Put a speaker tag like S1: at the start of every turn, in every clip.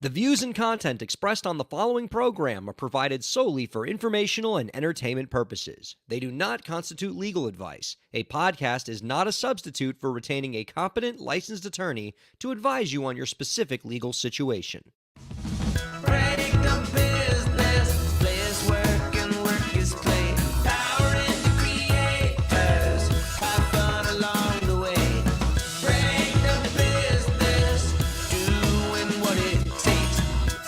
S1: The views and content expressed on the following program are provided solely for informational and entertainment purposes. They do not constitute legal advice. A podcast is not a substitute for retaining a competent, licensed attorney to advise you on your specific legal situation.
S2: Break the business, players work and work is play. Power into creators, have fun along the way. Break the business, doing what it takes.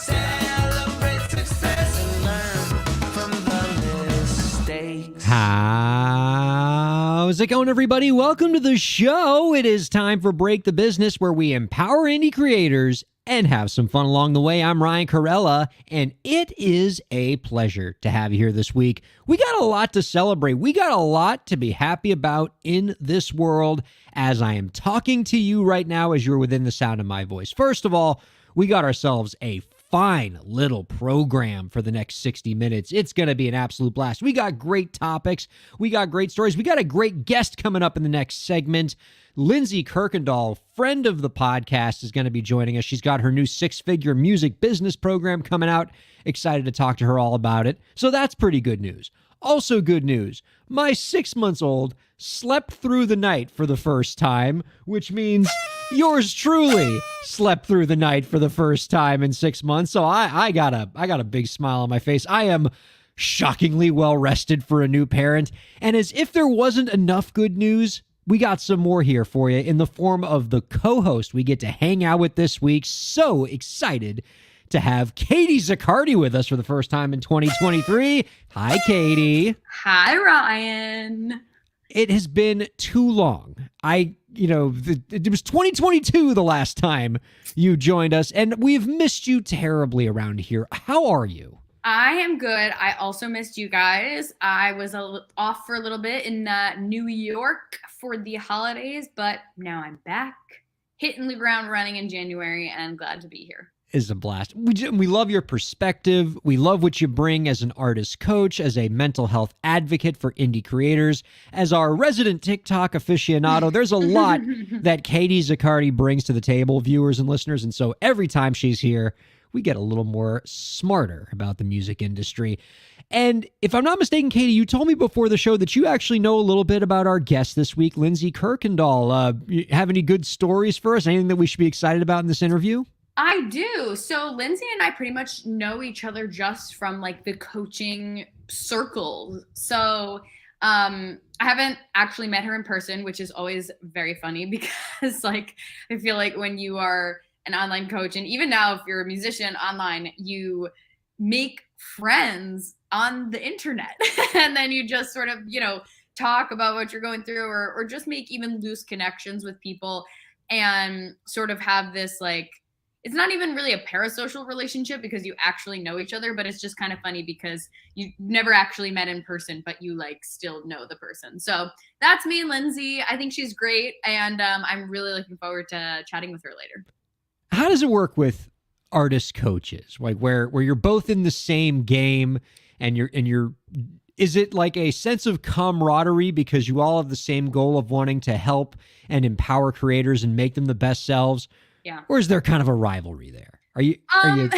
S2: Celebrate success and learn from the mistakes.
S3: How's it going, everybody? Welcome to the show. It is time for Break the Business, where we empower indie creators and have some fun along the way. I'm Ryan Kairalla, and it is a pleasure to have you here this week. We got a lot to celebrate. We got a lot to be happy about in this world as I am talking to you right now as you're within the sound of my voice. First of all, we got ourselves a fine little program for the next 60 minutes. It's going to be an absolute blast. We got great topics. We got great stories. We got a great guest coming up in the next segment. Lindsey Kirkendall, friend of the podcast, is going to be joining us. She's got her new six-figure music business program coming out. Excited to talk to her all about it. So that's pretty good news. Also good news, my 6-month-old slept through the night for the first time, which means yours truly slept through the night for the first time in 6 months. So I got a big smile on my face. I am shockingly well rested for a new parent. And as if there wasn't enough good news, we got some more here for you in the form of the co-host we get to hang out with this week. So excited to have Katie Zaccardi with us for the first time in 2023. Hi, Katie.
S4: Hi, Ryan.
S3: It has been too long. It was 2022 the last time you joined us, and we've missed you terribly around here. How are you?
S4: I am good. I also missed you guys. I was off for a little bit in New York for the holidays, but now I'm back, hitting the ground running in January, and glad to be here.
S3: Is a blast. We love your perspective. We love what you bring as an artist coach, as a mental health advocate for indie creators, as our resident TikTok aficionado. There's a lot that Katie Zaccardi brings to the table, viewers and listeners. And so every time she's here, we get a little more smarter about the music industry. And if I'm not mistaken, Katie, you told me before the show that you actually know a little bit about our guest this week, Lindsey Kirkendall. You have any good stories for us? Anything that we should be excited about in this interview?
S4: I do. So Lindsey and I pretty much know each other just from like the coaching circles. So I haven't actually met her in person, which is always very funny because like I feel like when you are an online coach, and even now if you're a musician online, you make friends on the internet and then you just sort of, talk about what you're going through or just make even loose connections with people and sort of have this like, it's not even really a parasocial relationship because you actually know each other, but it's just kind of funny because you never actually met in person, but you like still know the person. So that's me and Lindsey. I think she's great. And I'm really looking forward to chatting with her later.
S3: How does it work with artist coaches? Like where you're both in the same game and you're is it like a sense of camaraderie because you all have the same goal of wanting to help and empower creators and make them the best selves?
S4: Yeah.
S3: Or is there kind of a rivalry there? Are you
S4: I would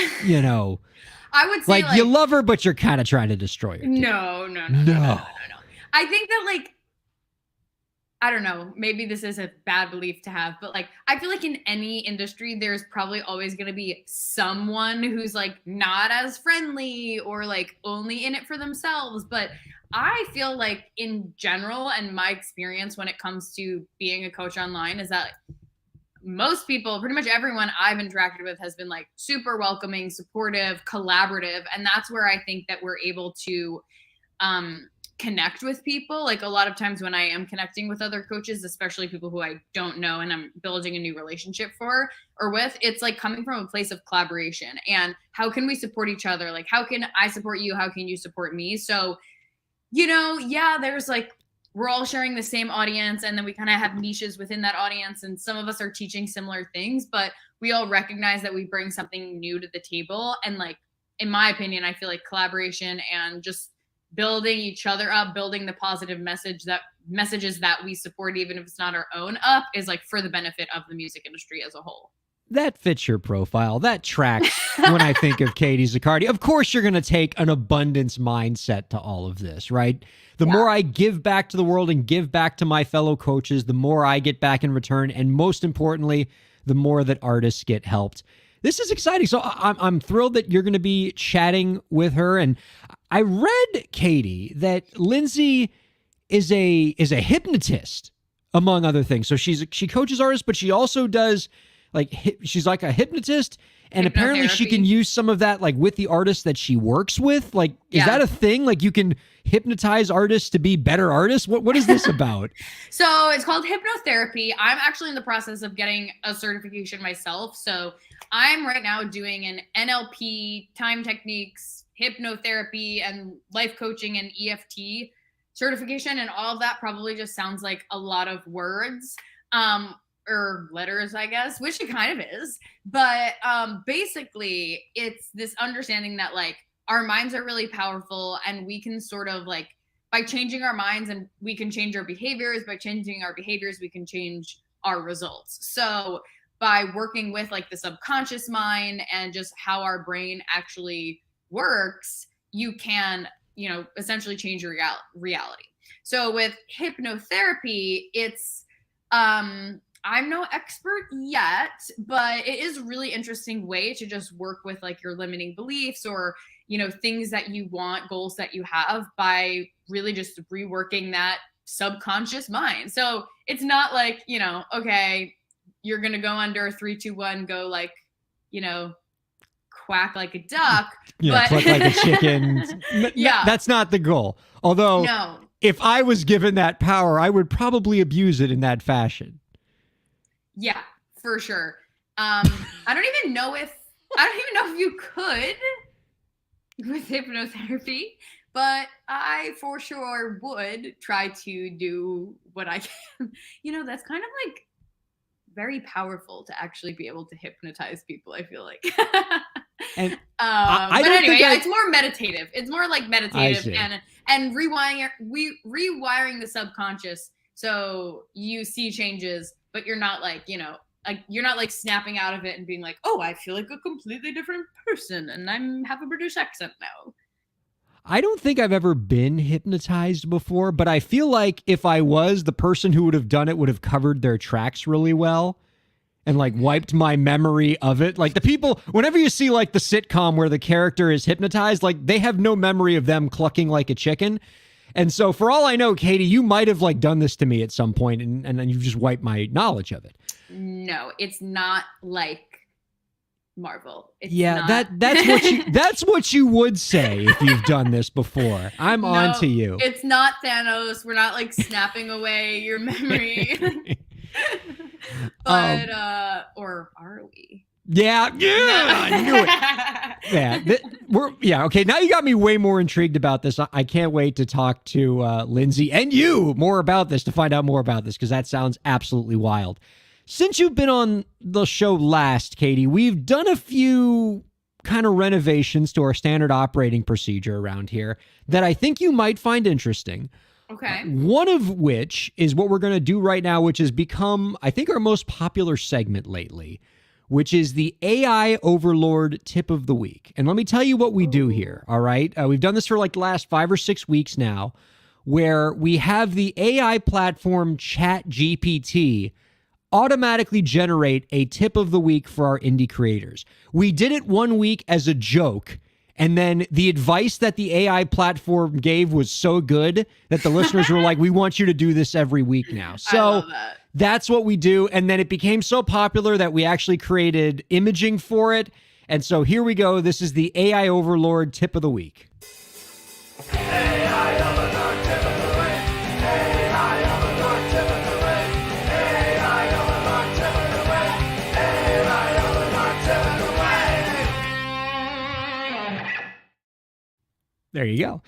S4: say
S3: like you love her, but you're kind of trying to destroy her?
S4: No. I think that like, I don't know, maybe this is a bad belief to have, but like, I feel like in any industry, there's probably always going to be someone who's like not as friendly or like only in it for themselves. But I feel like in general, and my experience when it comes to being a coach online is that most people, pretty much everyone I've interacted with has been like super welcoming, supportive, collaborative. And that's where I think that we're able to connect with people. Like a lot of times when I am connecting with other coaches, especially people who I don't know and I'm building a new relationship for or with, it's like coming from a place of collaboration and how can we support each other? Like, how can I support you? How can you support me? So, there's like, we're all sharing the same audience and then we kind of have niches within that audience and some of us are teaching similar things, but we all recognize that we bring something new to the table. And like, in my opinion, I feel like collaboration and just building each other up, building the positive messages that we support, even if it's not our own up, is like for the benefit of the music industry as a whole.
S3: That fits your profile. That tracks when I think of Katie Zaccardi. Of course, you're going to take an abundance mindset to all of this, right? The more I give back to the world and give back to my fellow coaches, the more I get back in return. And most importantly, the more that artists get helped. This is exciting. So I'm thrilled that you're going to be chatting with her. And I read, Katie, that Lindsey is a hypnotist, among other things. So she coaches artists, but she also does she's like a hypnotist, and apparently she can use some of that like with the artists that she works with. Like, is that a thing? Like, you can hypnotize artists to be better artists? What is this about?
S4: So it's called hypnotherapy. I'm actually in the process of getting a certification myself. So I'm right now doing an NLP, time techniques, hypnotherapy, and life coaching and EFT certification. And all of that probably just sounds like a lot of words. Or letters, I guess, which it kind of is. But basically, it's this understanding that like our minds are really powerful, and we can sort of like, by changing our minds, and we can change our behaviors. By changing our behaviors, we can change our results. So by working with like the subconscious mind and just how our brain actually works, you can, essentially change your reality. So with hypnotherapy, it's I'm no expert yet, but it is a really interesting way to just work with like your limiting beliefs or, things that you want, goals that you have, by really just reworking that subconscious mind. So it's not like, okay, you're going to go under 3, 2, 1, go like, quack like a duck.
S3: Yeah,
S4: but
S3: quack like a chicken.
S4: Yeah.
S3: That's not the goal. Although, if I was given that power, I would probably abuse it in that fashion.
S4: Yeah, for sure. I don't even know if you could with hypnotherapy, but I for sure would try to do what I can. That's kind of like very powerful to actually be able to hypnotize people, I feel like.
S3: And
S4: but anyway, it's more meditative. It's more like meditative and rewiring the subconscious, so you see changes, but you're not like, you're not like snapping out of it and being like, oh, I feel like a completely different person and have a British accent now.
S3: I don't think I've ever been hypnotized before, but I feel like if I was, the person who would have done it would have covered their tracks really well and like wiped my memory of it. Like the people, whenever you see like the sitcom where the character is hypnotized, like they have no memory of them clucking like a chicken. And so for all I know, Katie, you might have like done this to me at some point and then you've just wiped my knowledge of it.
S4: No, it's not like Marvel. It's
S3: that's what you would say if you've done this before. I'm on to you.
S4: It's not Thanos. We're not like snapping away your memory. But or are we?
S3: Yeah, I knew it. Okay. Now you got me way more intrigued about this. I can't wait to talk to Lindsey and you more about this, to find out more about this, because that sounds absolutely wild. Since you've been on the show last, Katie, we've done a few kind of renovations to our standard operating procedure around here that I think you might find interesting.
S4: Okay.
S3: One of which is what we're going to do right now, which has become, I think, our most popular segment lately, which is the AI Overlord Tip of the Week. And let me tell you what we do here, all right? We've done this for like the last 5 or 6 weeks now, where we have the AI platform ChatGPT automatically generate a tip of the week for our indie creators. We did it one week as a joke, and then the advice that the AI platform gave was so good that the listeners were like, we want you to do this every week now. So
S4: I love that.
S3: That's what we do. And then it became so popular that we actually created imaging for it. And so here we go. This is the AI Overlord Tip of the Week.
S2: AI Overlord Tip of the Week. AI Overlord Tip of the Week. AI Overlord Tip of the Week. AI Overlord Tip of the Week.
S3: There you go.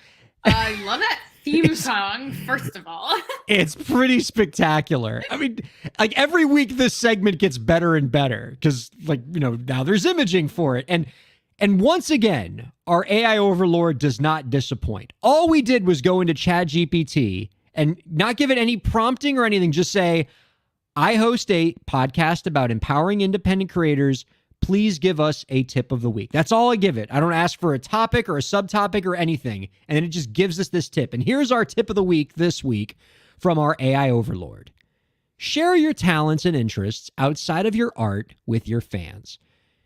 S4: I love that theme song, first of all.
S3: It's pretty spectacular. I mean, like every week this segment gets better and better because, like, now there's imaging for it. And once again, our AI Overlord does not disappoint. All we did was go into ChatGPT and not give it any prompting or anything. Just say, I host a podcast about empowering independent creators. Please give us a tip of the week. That's all I give it. I don't ask for a topic or a subtopic or anything. And then it just gives us this tip. And here's our tip of the week this week from our AI overlord. Share your talents and interests outside of your art with your fans.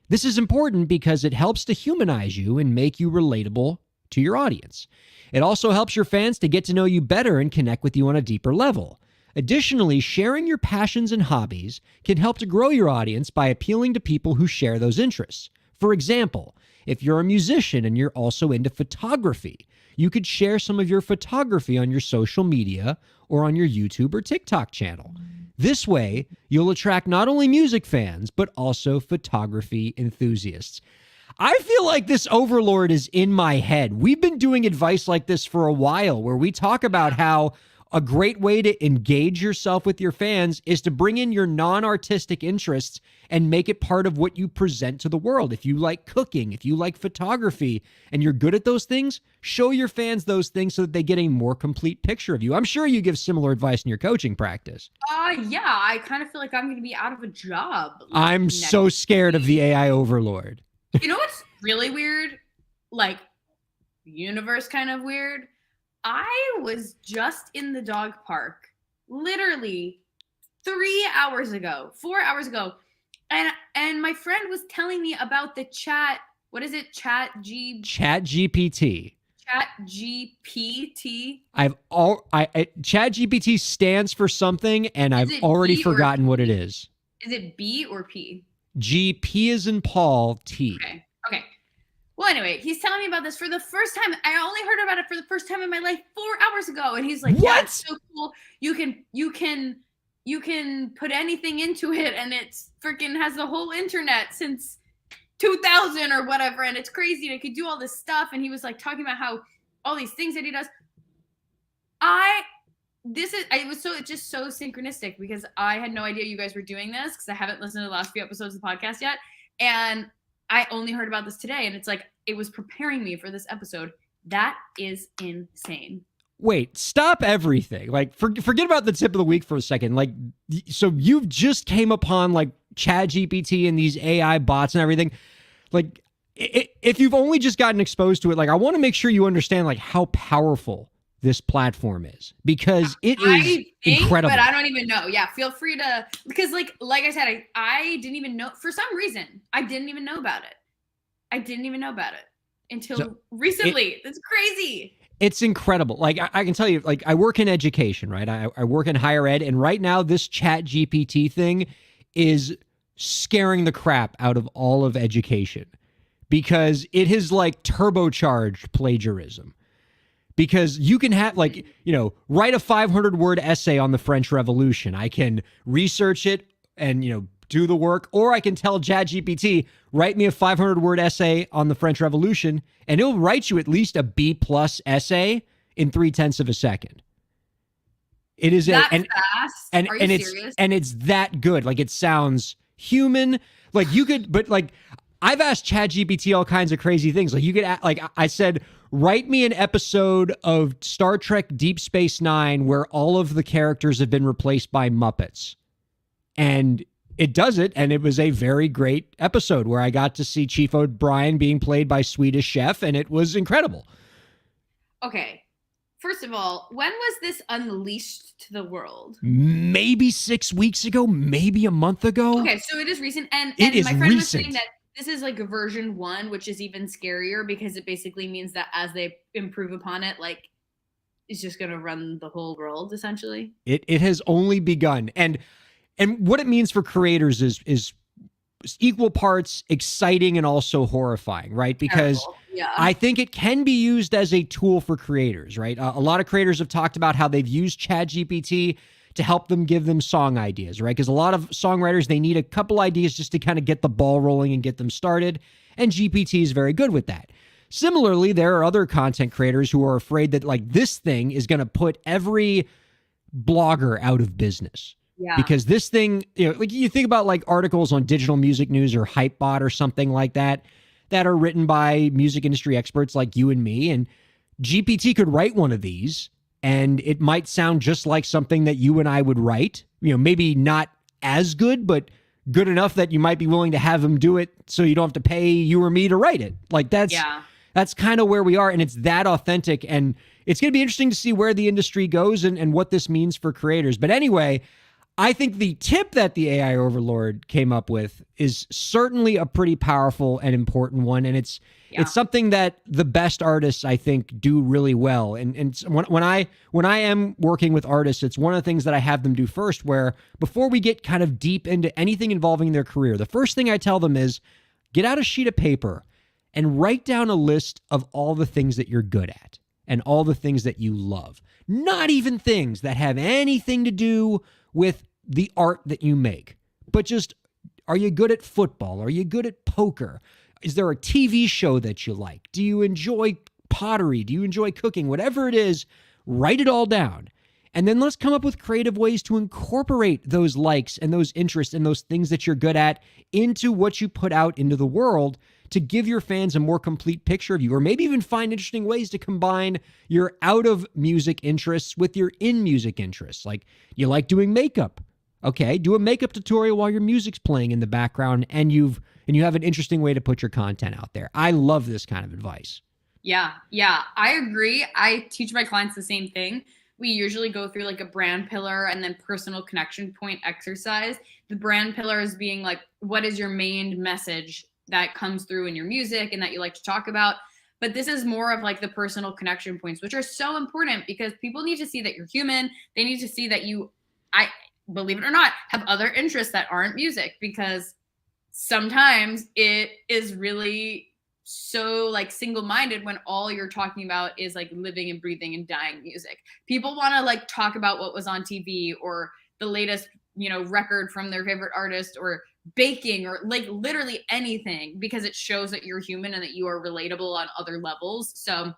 S3: This is important because it helps to humanize you and make you relatable to your audience. It also helps your fans to get to know you better and connect with you on a deeper level. Additionally, sharing your passions and hobbies can help to grow your audience by appealing to people who share those interests. For example, if you're a musician and you're also into photography, you could share some of your photography on your social media or on your YouTube or TikTok channel. This way, you'll attract not only music fans, but also photography enthusiasts. I feel like this overlord is in my head. We've been doing advice like this for a while, where we talk about how a great way to engage yourself with your fans is to bring in your non-artistic interests and make it part of what you present to the world. If you like cooking, if you like photography, and you're good at those things, show your fans those things so that they get a more complete picture of you. I'm sure you give similar advice in your coaching practice.
S4: Yeah, I kind of feel like I'm going to be out of a job.
S3: I'm so scared of the AI overlord.
S4: You know what's really weird? Like, universe kind of weird. I was just in the dog park literally 4 hours ago, and my friend was telling me about the chat. What is it? Chat
S3: GPT.
S4: Chat GPT.
S3: Chat GPT stands for something, and I've already forgotten what it is.
S4: Is it B or P?
S3: G, P as in Paul, T.
S4: Okay. Well, anyway, he's telling me about this for the first time. I only heard about it for the first time in my life 4 hours ago, and he's like,
S3: "What?
S4: Yeah, it's so cool. You can put anything into it, and it's freaking has the whole internet since 2000 or whatever, and it's crazy. And it could do all this stuff." And he was like talking about how all these things that he does. It's just so synchronistic, because I had no idea you guys were doing this, because I haven't listened to the last few episodes of the podcast yet, and I only heard about this today, and it's like it was preparing me for this episode. That is insane.
S3: Wait, stop everything. Like, forget about the tip of the week for a second. Like, so you've just came upon like ChatGPT and these AI bots and everything. Like, if you've only just gotten exposed to it, like, I want to make sure you understand like how powerful this platform is, because it is incredible.
S4: But I don't even know. Yeah, feel free to, because like I said, I didn't even know, for some reason, I didn't even know about it. Until recently. It's crazy. It's
S3: incredible. Like, I can tell you, like, I work in education, right? I work in higher ed, and right now this Chat GPT thing is scaring the crap out of all of education, because it has like turbocharged plagiarism. Because you can have, like, write a 500-word essay on the French Revolution. I can research it and, do the work, or I can tell ChatGPT, write me a 500-word essay on the French Revolution, and it'll write you at least a B+ essay in 0.3 of a second. It is
S4: fast.
S3: And
S4: Are you serious?
S3: And it's that good. Like, it sounds human. Like, you could, but like, I've asked ChatGPT all kinds of crazy things. Like, you could, like, I said, write me an episode of Star Trek Deep Space Nine where all of the characters have been replaced by Muppets. And it does it, and it was a very great episode where I got to see Chief O'Brien being played by Swedish Chef, and it was incredible.
S4: Okay. First of all, when was this unleashed to the world?
S3: Maybe 6 weeks ago, maybe a month ago.
S4: Okay, so it is recent. And
S3: my friend
S4: was saying that this is like a version 1, which is even scarier, because it basically means that as they improve upon it, like, it's just going to run the whole world, essentially.
S3: It has only begun. And what it means for creators is equal parts exciting and also horrifying, right? Because I think it can be used as a tool for creators, right? A lot of creators have talked about how they've used ChatGPT to help them give them song ideas, right? Because a lot of songwriters, they need a couple ideas just to kind of get the ball rolling and get them started. And GPT is very good with that. Similarly, there are other content creators who are afraid that like this thing is going to put every blogger out of business.
S4: Yeah.
S3: Because this thing, like you think about like articles on Digital Music News or Hypebot or something like that are written by music industry experts like you and me. And GPT could write one of these, and it might sound just like something that you and I would write. Maybe not as good, but good enough that you might be willing to have them do it so you don't have to pay you or me to write it. Like that's kind of where we are, and it's that authentic, and it's going to be interesting to see where the industry goes and what this means for creators. But anyway, I think the tip that the AI overlord came up with is certainly a pretty powerful and important one, and it's something that the best artists, I think, do really well. And when I am working with artists, it's one of the things that I have them do first, where before we get kind of deep into anything involving their career, the first thing I tell them is get out a sheet of paper and write down a list of all the things that you're good at and all the things that you love. Not even things that have anything to do with the art that you make, but just, are you good at football? Are you good at poker? Is there a TV show that you like? Do you enjoy pottery? Do you enjoy cooking? Whatever it is, write it all down. And then let's come up with creative ways to incorporate those likes and those interests and those things that you're good at into what you put out into the world to give your fans a more complete picture of you, or maybe even find interesting ways to combine your out of music interests with your in music interests. Like, you like doing makeup. Okay, do a makeup tutorial while your music's playing in the background, and you have an interesting way to put your content out there. I love this kind of advice. Yeah,
S4: I agree. I teach my clients the same thing. We usually go through like a brand pillar and then personal connection point exercise. The brand pillars being like, what is your main message that comes through in your music and that you like to talk about? But this is more of like the personal connection points, which are so important because people need to see that you're human. They need to see that believe it or not, have other interests that aren't music, because sometimes it is really so like single-minded when all you're talking about is like living and breathing and dying music. People want to like talk about what was on TV or the latest, record from their favorite artist, or baking, or like literally anything, because it shows that you're human and that you are relatable on other levels. So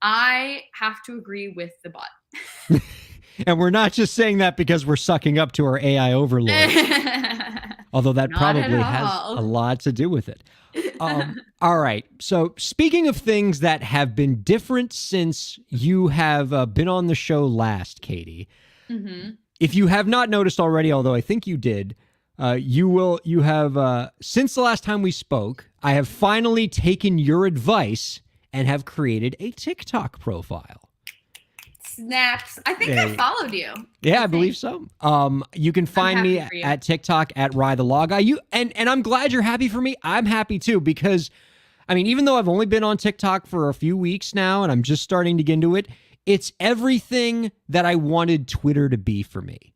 S4: I have to agree with the bot.
S3: And we're not just saying that because we're sucking up to our AI overlord, although that probably has a lot to do with it. All right. So speaking of things that have been different since you have been on the show last, Katie, if you have not noticed already, although I think you did, you have, since the last time we spoke, I have finally taken your advice and have created a TikTok profile.
S4: Snaps. I think I followed you.
S3: Yeah, I believe so. You can find me at TikTok at Rye the Law Guy. And I'm glad you're happy for me. I'm happy too, because I mean, even though I've only been on TikTok for a few weeks now and I'm just starting to get into it, it's everything that I wanted Twitter to be for me.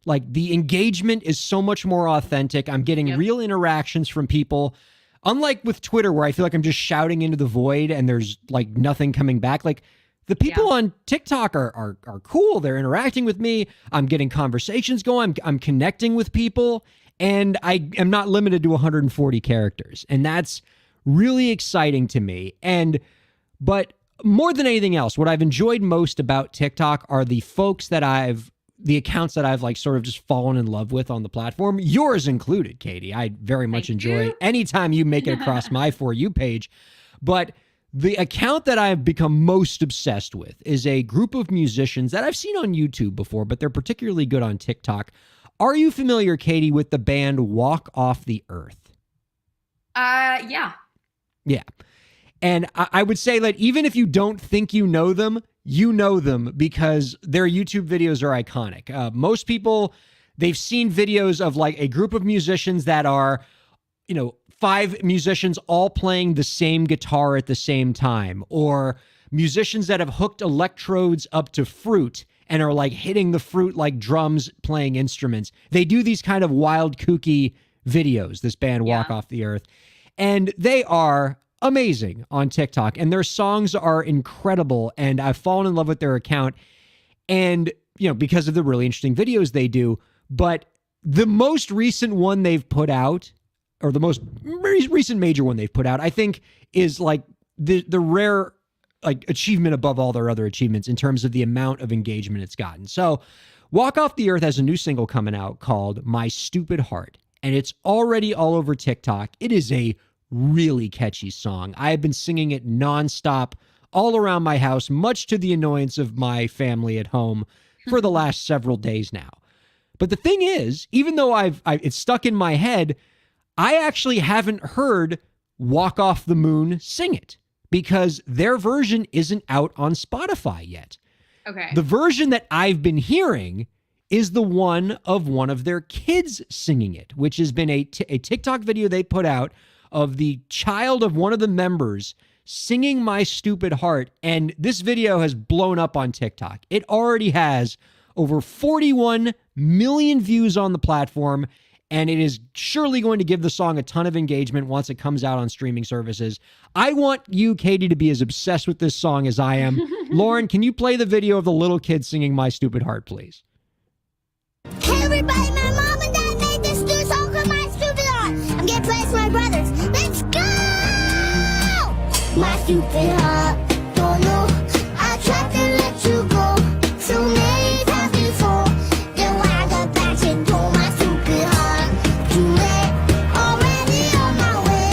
S3: Like, the engagement is so much more authentic. I'm getting real interactions from people. Unlike with Twitter, where I feel like I'm just shouting into the void and there's like nothing coming back. Like, the people on TikTok are cool. They're interacting with me. I'm getting conversations going. I'm connecting with people, and I am not limited to 140 characters. And that's really exciting to me. But more than anything else, what I've enjoyed most about TikTok are the accounts that I've like sort of just fallen in love with on the platform. Yours included, Katie. I very much enjoy anytime you make it across my For You page. But the account that I've become most obsessed with is a group of musicians that I've seen on YouTube before, but they're particularly good on TikTok. Are you familiar, Katie, with the band Walk Off the Earth?
S4: Yeah.
S3: Yeah. And I would say that even if you don't think you know them because their YouTube videos are iconic. Most people, they've seen videos of like a group of musicians that are, 5 musicians all playing the same guitar at the same time, or musicians that have hooked electrodes up to fruit and are like hitting the fruit like drums playing instruments. They do these kind of wild, kooky videos, this band Walk Off the Earth. And they are amazing on TikTok, and their songs are incredible, and I've fallen in love with their account, and, because of the really interesting videos they do. But the most recent one they've put out, or the most recent major one they've put out, I think is like the rare like achievement above all their other achievements in terms of the amount of engagement it's gotten. So Walk Off the Earth has a new single coming out called My Stupid Heart, and it's already all over TikTok. It is a really catchy song. I have been singing it nonstop all around my house, much to the annoyance of my family at home for the last several days now. But the thing is, even though it's stuck in my head, I actually haven't heard Walk Off the Moon sing it because their version isn't out on Spotify yet.
S4: Okay.
S3: The version that I've been hearing is the one of their kids singing it, which has been a TikTok video they put out of the child of one of the members singing My Stupid Heart. And this video has blown up on TikTok. It already has over 41 million views on the platform, and it is surely going to give the song a ton of engagement once it comes out on streaming services. I want you, Katie, to be as obsessed with this song as I am. Lauren, can you play the video of the little kid singing My Stupid Heart, please?
S5: Hey everybody, my mom and dad made this new song called My Stupid Heart. I'm getting praise for my brothers. Let's go! My stupid heart, don't know. I tried to let you go so many times before. Then when I got back and told my stupid heart, too late, already on my way.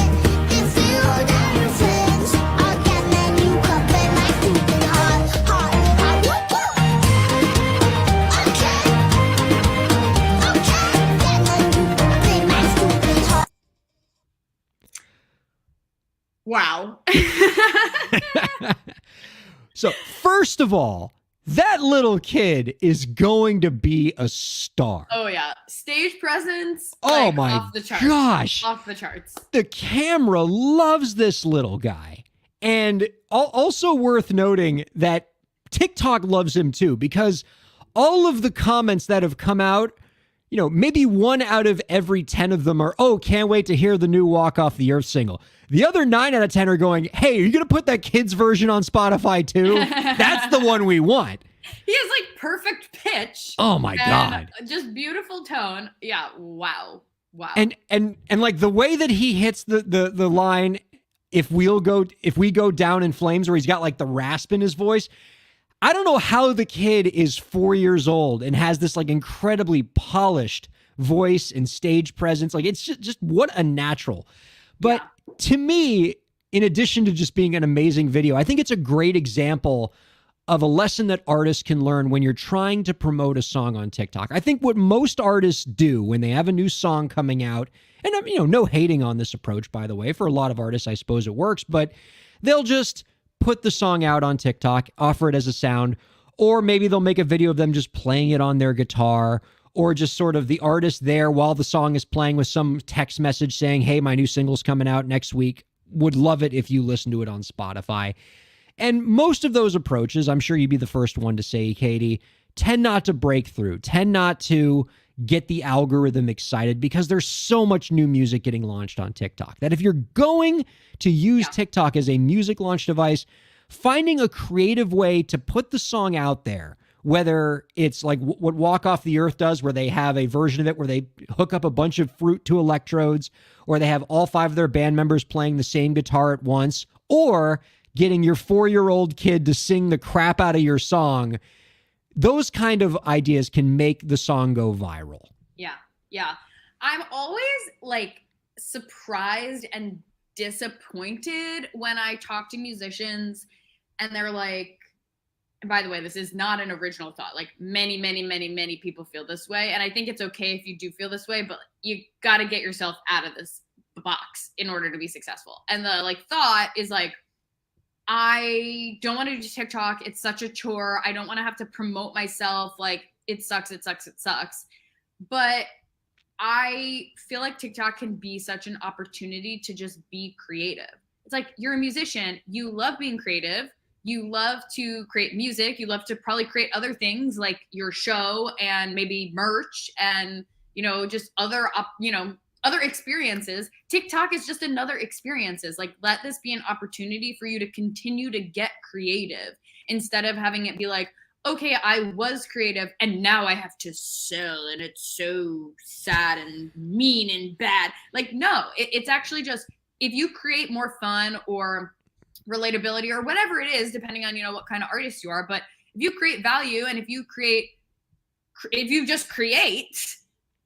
S5: If you hold out your friends, I'll get my new cup and my stupid heart, heart, woo, okay.
S4: Wow.
S3: So, first of all, that little kid is going to be a star.
S4: Oh yeah, stage presence.
S3: Oh
S4: like,
S3: my
S4: off the charts.
S3: gosh.
S4: Off the charts.
S3: The camera loves this little guy. And also worth noting that TikTok loves him too, because all of the comments that have come out, you know, maybe 1 out of every 10 of them are, oh, can't wait to hear the new Walk Off the Earth single. The other 9 out of 10 are going, hey, are you going to put that kid's version on Spotify too? That's the one we want.
S4: He has like perfect pitch.
S3: Oh my God.
S4: Just beautiful tone. Yeah. Wow. Wow.
S3: And like the way that he hits the line, if we go down in flames, where he's got like the rasp in his voice. I don't know how the kid is 4 years old and has this like incredibly polished voice and stage presence. Like it's just what a natural. But to me, in addition to just being an amazing video, I think it's a great example of a lesson that artists can learn when you're trying to promote a song on TikTok. I think what most artists do when they have a new song coming out, and I'm, no hating on this approach, by the way, for a lot of artists, I suppose it works, but they'll just put the song out on TikTok, offer it as a sound, or maybe they'll make a video of them just playing it on their guitar, or just sort of the artist there while the song is playing with some text message saying, hey, my new single's coming out next week. Would love it if you listen to it on Spotify. And most of those approaches, I'm sure you'd be the first one to say, Katie, tend not to break through, tend not to get the algorithm excited, because there's so much new music getting launched on TikTok that if you're going to use TikTok as a music launch device, finding a creative way to put the song out there, whether it's like what Walk Off the Earth does, where they have a version of it where they hook up a bunch of fruit to electrodes, or they have all 5 of their band members playing the same guitar at once, or getting your 4-year-old kid to sing the crap out of your song. Those kind of ideas can make the song go viral.
S4: Yeah. Yeah. I'm always like surprised and disappointed when I talk to musicians and they're like, and by the way, this is not an original thought. Like many people feel this way. And I think it's okay if you do feel this way, but you got to get yourself out of this box in order to be successful. And the like thought is like, I don't want to do TikTok. It's such a chore. I don't want to have to promote myself. Like it sucks. But I feel like TikTok can be such an opportunity to just be creative. It's like you're a musician. You love being creative. You love to create music. You love to probably create other things like your show and maybe merch and, just other experiences. TikTok is just another experiences. Like let this be an opportunity for you to continue to get creative instead of having it be like, okay, I was creative and now I have to sell and it's so sad and mean and bad. Like, no, it's actually just, if you create more fun or relatability or whatever it is, depending on, what kind of artist you are, but if you create value and if you just create,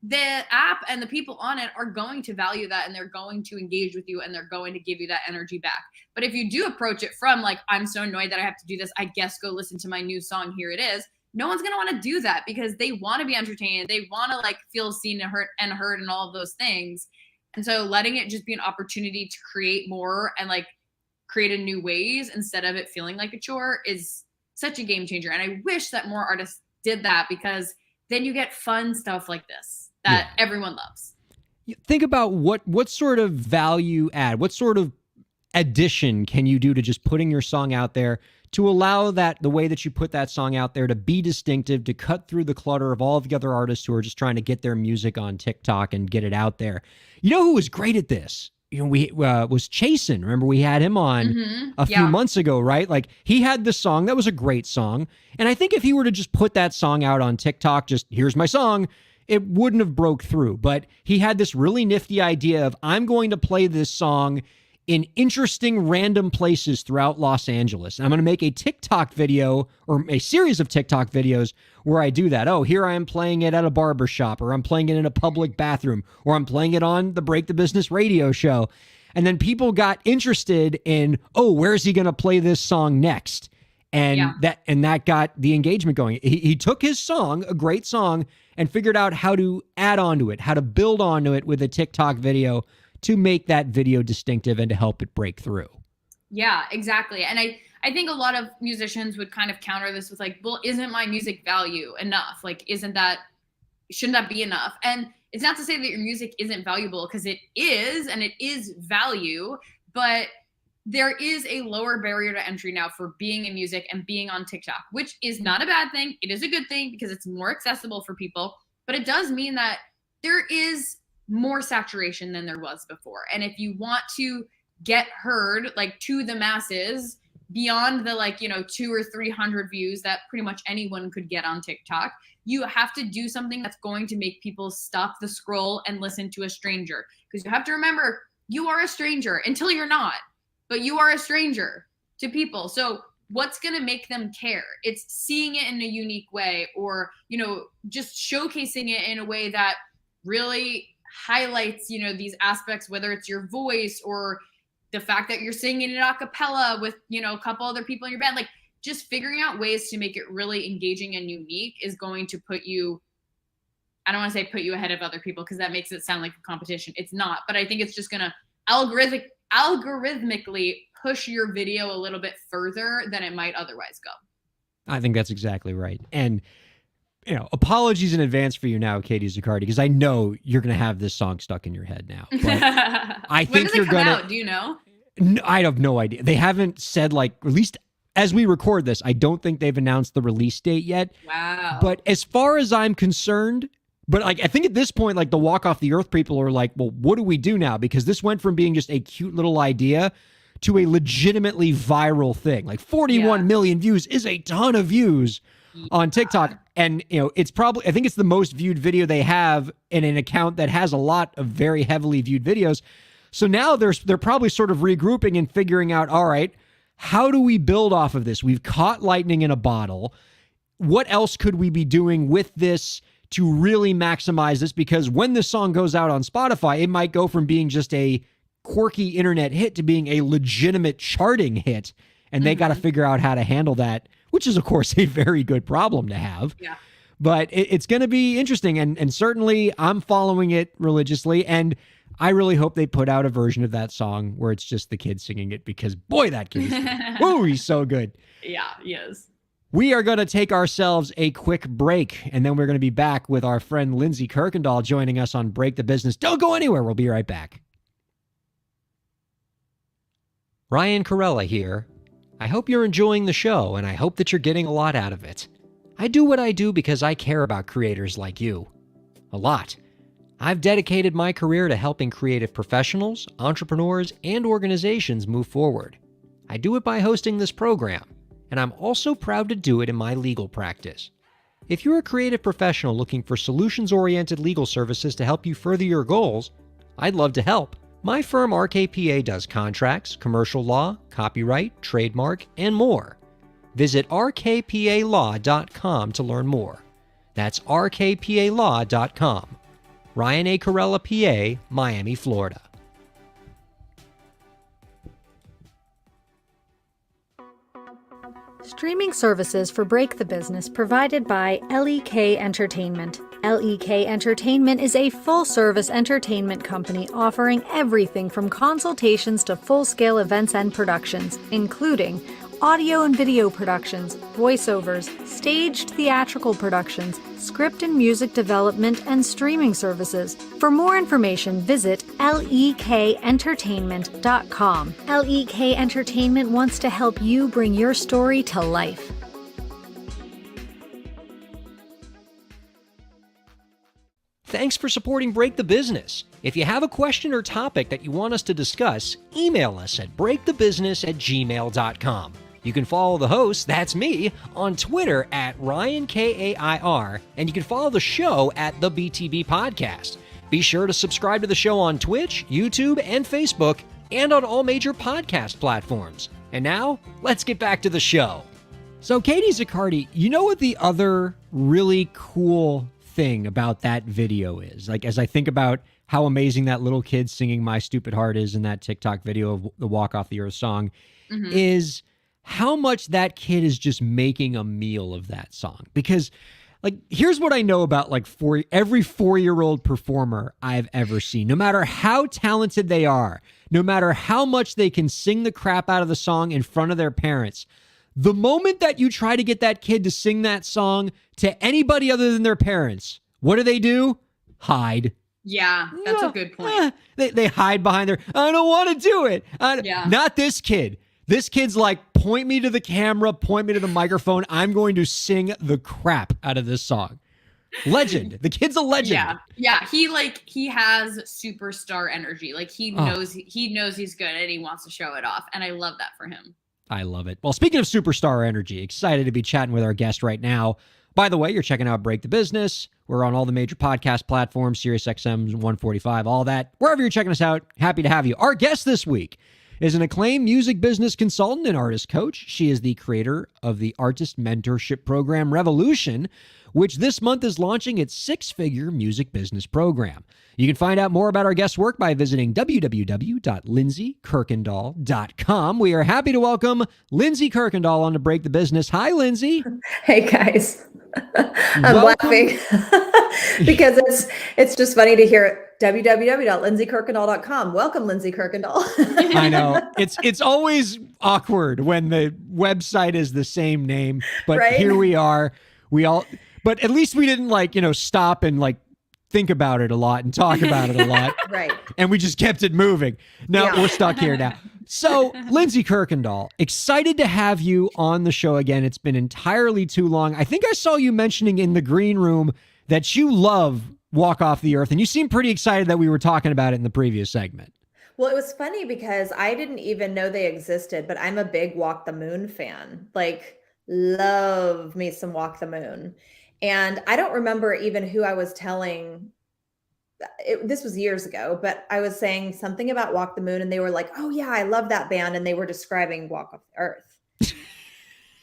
S4: the app and the people on it are going to value that and they're going to engage with you and they're going to give you that energy back. But if you do approach it from like, I'm so annoyed that I have to do this, I guess go listen to my new song, here it is, no one's going to want to do that because they want to be entertained. They want to like feel seen and heard and all of those things. And so letting it just be an opportunity to create more and like create in new ways instead of it feeling like a chore is such a game changer. And I wish that more artists did that, because then you get fun stuff like this that everyone loves.
S3: Think about what sort of value add, what sort of addition can you do to just putting your song out there to allow that the way that you put that song out there to be distinctive, to cut through the clutter of all of the other artists who are just trying to get their music on TikTok and get it out there. You know who was great at this? We was Chasen. Remember, we had him on a few months ago, right? Like, he had this song that was a great song, and I think if he were to just put that song out on TikTok, just here's my song, it wouldn't have broke through. But he had this really nifty idea of, I'm going to play this song in interesting random places throughout Los Angeles. And I'm going to make a TikTok video, or a series of TikTok videos where I do that. Oh, here I am playing it at a barbershop, or I'm playing it in a public bathroom, or I'm playing it on the Break the Business radio show. And then people got interested in, oh, where's he going to play this song next? And that got the engagement going. He took his song, a great song, and figured out how to add onto it, how to build onto it with a TikTok video to make that video distinctive and to help it break through. Yeah,
S4: exactly. And I think a lot of musicians would kind of counter this with like, well, isn't my music value enough? Like, shouldn't that be enough? And it's not to say that your music isn't valuable, because it is, and it is value, but there is a lower barrier to entry now for being in music and being on TikTok, which is not a bad thing. It is a good thing because it's more accessible for people, but it does mean that there is more saturation than there was before. And if you want to get heard like to the masses beyond the 200 or 300 views that pretty much anyone could get on TikTok, you have to do something that's going to make people stop the scroll and listen to a stranger. Because you have to remember, you are a stranger until you're not, but you are a stranger to people. So what's going to make them care? It's seeing it in a unique way, or, just showcasing it in a way that really highlights, these aspects, whether it's your voice or the fact that you're singing it a cappella with, a couple other people in your band. Like, just figuring out ways to make it really engaging and unique is going to put you, I don't want to say put you ahead of other people, because that makes it sound like a competition. It's not, but I think it's just going to algorithmically push your video a little bit further than it might otherwise go.
S3: I think that's exactly right. And apologies in advance for you now, Katie Zaccardi, because I know you're going to have this song stuck in your head now. But I think
S4: when does it come out? Do you know?
S3: I have no idea. They haven't said, at least as we record this, I don't think they've announced the release date yet.
S4: Wow.
S3: But as far as I'm concerned, I think at this point, the Walk Off the Earth people are like, well, what do we do now? Because this went from being just a cute little idea to a legitimately viral thing. 41 million views is a ton of views on TikTok. And, it's probably, I think it's the most viewed video they have in an account that has a lot of very heavily viewed videos. So now they're probably sort of regrouping and figuring out, all right, how do we build off of this? We've caught lightning in a bottle. What else could we be doing with this to really maximize this? Because when this song goes out on Spotify, it might go from being just a quirky internet hit to being a legitimate charting hit. And they got to figure out how to handle that, which is, of course, a very good problem to have.
S4: Yeah.
S3: But it's going to be interesting. And certainly I'm following it religiously. And I really hope they put out a version of that song where it's just the kid singing it, because, boy, that kid is whoa, he's so good.
S4: Yeah, he is.
S3: We are going to take ourselves a quick break, and then we're going to be back with our friend Lindsey Kirkendall joining us on Break the Business. Don't go anywhere. We'll be right back. Ryan Kairalla here. I hope you're enjoying the show, and I hope that you're getting a lot out of it. I do what I do because I care about creators like you. A lot. I've dedicated my career to helping creative professionals, entrepreneurs, and organizations move forward. I do it by hosting this program, and I'm also proud to do it in my legal practice. If you're a creative professional looking for solutions-oriented legal services to help you further your goals, I'd love to help. My firm RKPA does contracts, commercial law, copyright, trademark, and more. Visit rkpalaw.com to learn more. That's rkpalaw.com. Ryan A. Kairalla, PA, Miami, Florida.
S6: Streaming services for Break the Business provided by LEK Entertainment. LEK Entertainment is a full-service entertainment company offering everything from consultations to full-scale events and productions, including audio and video productions, voiceovers, staged theatrical productions, script and music development, and streaming services. For more information, visit lekentertainment.com. LEK Entertainment wants to help you bring your story to life.
S1: Thanks for supporting Break the Business. If you have a question or topic that you want us to discuss, email us at breakthebusiness@gmail.com. You can follow the host, that's me, on Twitter at Ryan Kair, and you can follow the show at the BTB Podcast. Be sure to subscribe to the show on Twitch, YouTube, and Facebook, and on all major podcast platforms. And now, let's get back to the show.
S3: So, Katie Zaccardi, you know what the other really cool thing about that video is? Like, as I think about how amazing that little kid singing My Stupid Heart is in that TikTok video of the Walk Off the Earth song, is how much that kid is just making a meal of that song. Because, like, here's what I know about, like, every 4-year-old performer I've ever seen. No matter how talented they are, no matter how much they can sing the crap out of the song in front of their parents, the moment that you try to get that kid to sing that song to anybody other than their parents, what do? Hide.
S4: Yeah, that's a good point.
S3: They hide behind their, I don't want to do it.
S4: Yeah.
S3: Not this kid. This kid's like, point me to the camera, point me to the microphone. I'm going to sing the crap out of this song. Legend. The kid's a legend.
S4: Yeah. He has superstar energy. Like he knows he's good and he wants to show it off. And I love that for him.
S3: I love it. Well, speaking of superstar energy, excited to be chatting with our guest right now. By the way, you're checking out Break the Business. We're on all the major podcast platforms, SiriusXM 145, all that. Wherever you're checking us out, happy to have you. Our guest this week is an acclaimed music business consultant and artist coach. She is the creator of the artist mentorship program Revolution, which this month is launching its 6-figure music business program. You can find out more about our guest's work by visiting www.lindseykerkendall.com. We are happy to welcome Lindsey Kirkendall on to Break the Business. Hi, Lindsey.
S7: Hey, guys. I'm laughing because it's just funny to hear www.lindseykerkendall.com. Welcome, Lindsey Kirkendall.
S3: I know. It's always awkward when the website is the same name, but
S7: Right?
S3: Here we are. But at least we didn't stop and think about it a lot and talk about it a lot.
S7: Right.
S3: And we just kept it moving. Now
S7: Yeah.
S3: we're stuck here now. So, Lindsey Kirkendall, excited to have you on the show again. It's been entirely too long. I think I saw you mentioning in the green room that you love Walk Off the Earth, and you seem pretty excited that we were talking about it in the previous segment.
S7: Well, it was funny because I didn't even know they existed, but I'm a big Walk the Moon fan. Love me some Walk the Moon. And I don't remember even who I was telling. This was years ago, but I was saying something about Walk the Moon and they were like, oh yeah, I love that band. And they were describing Walk Off the Earth.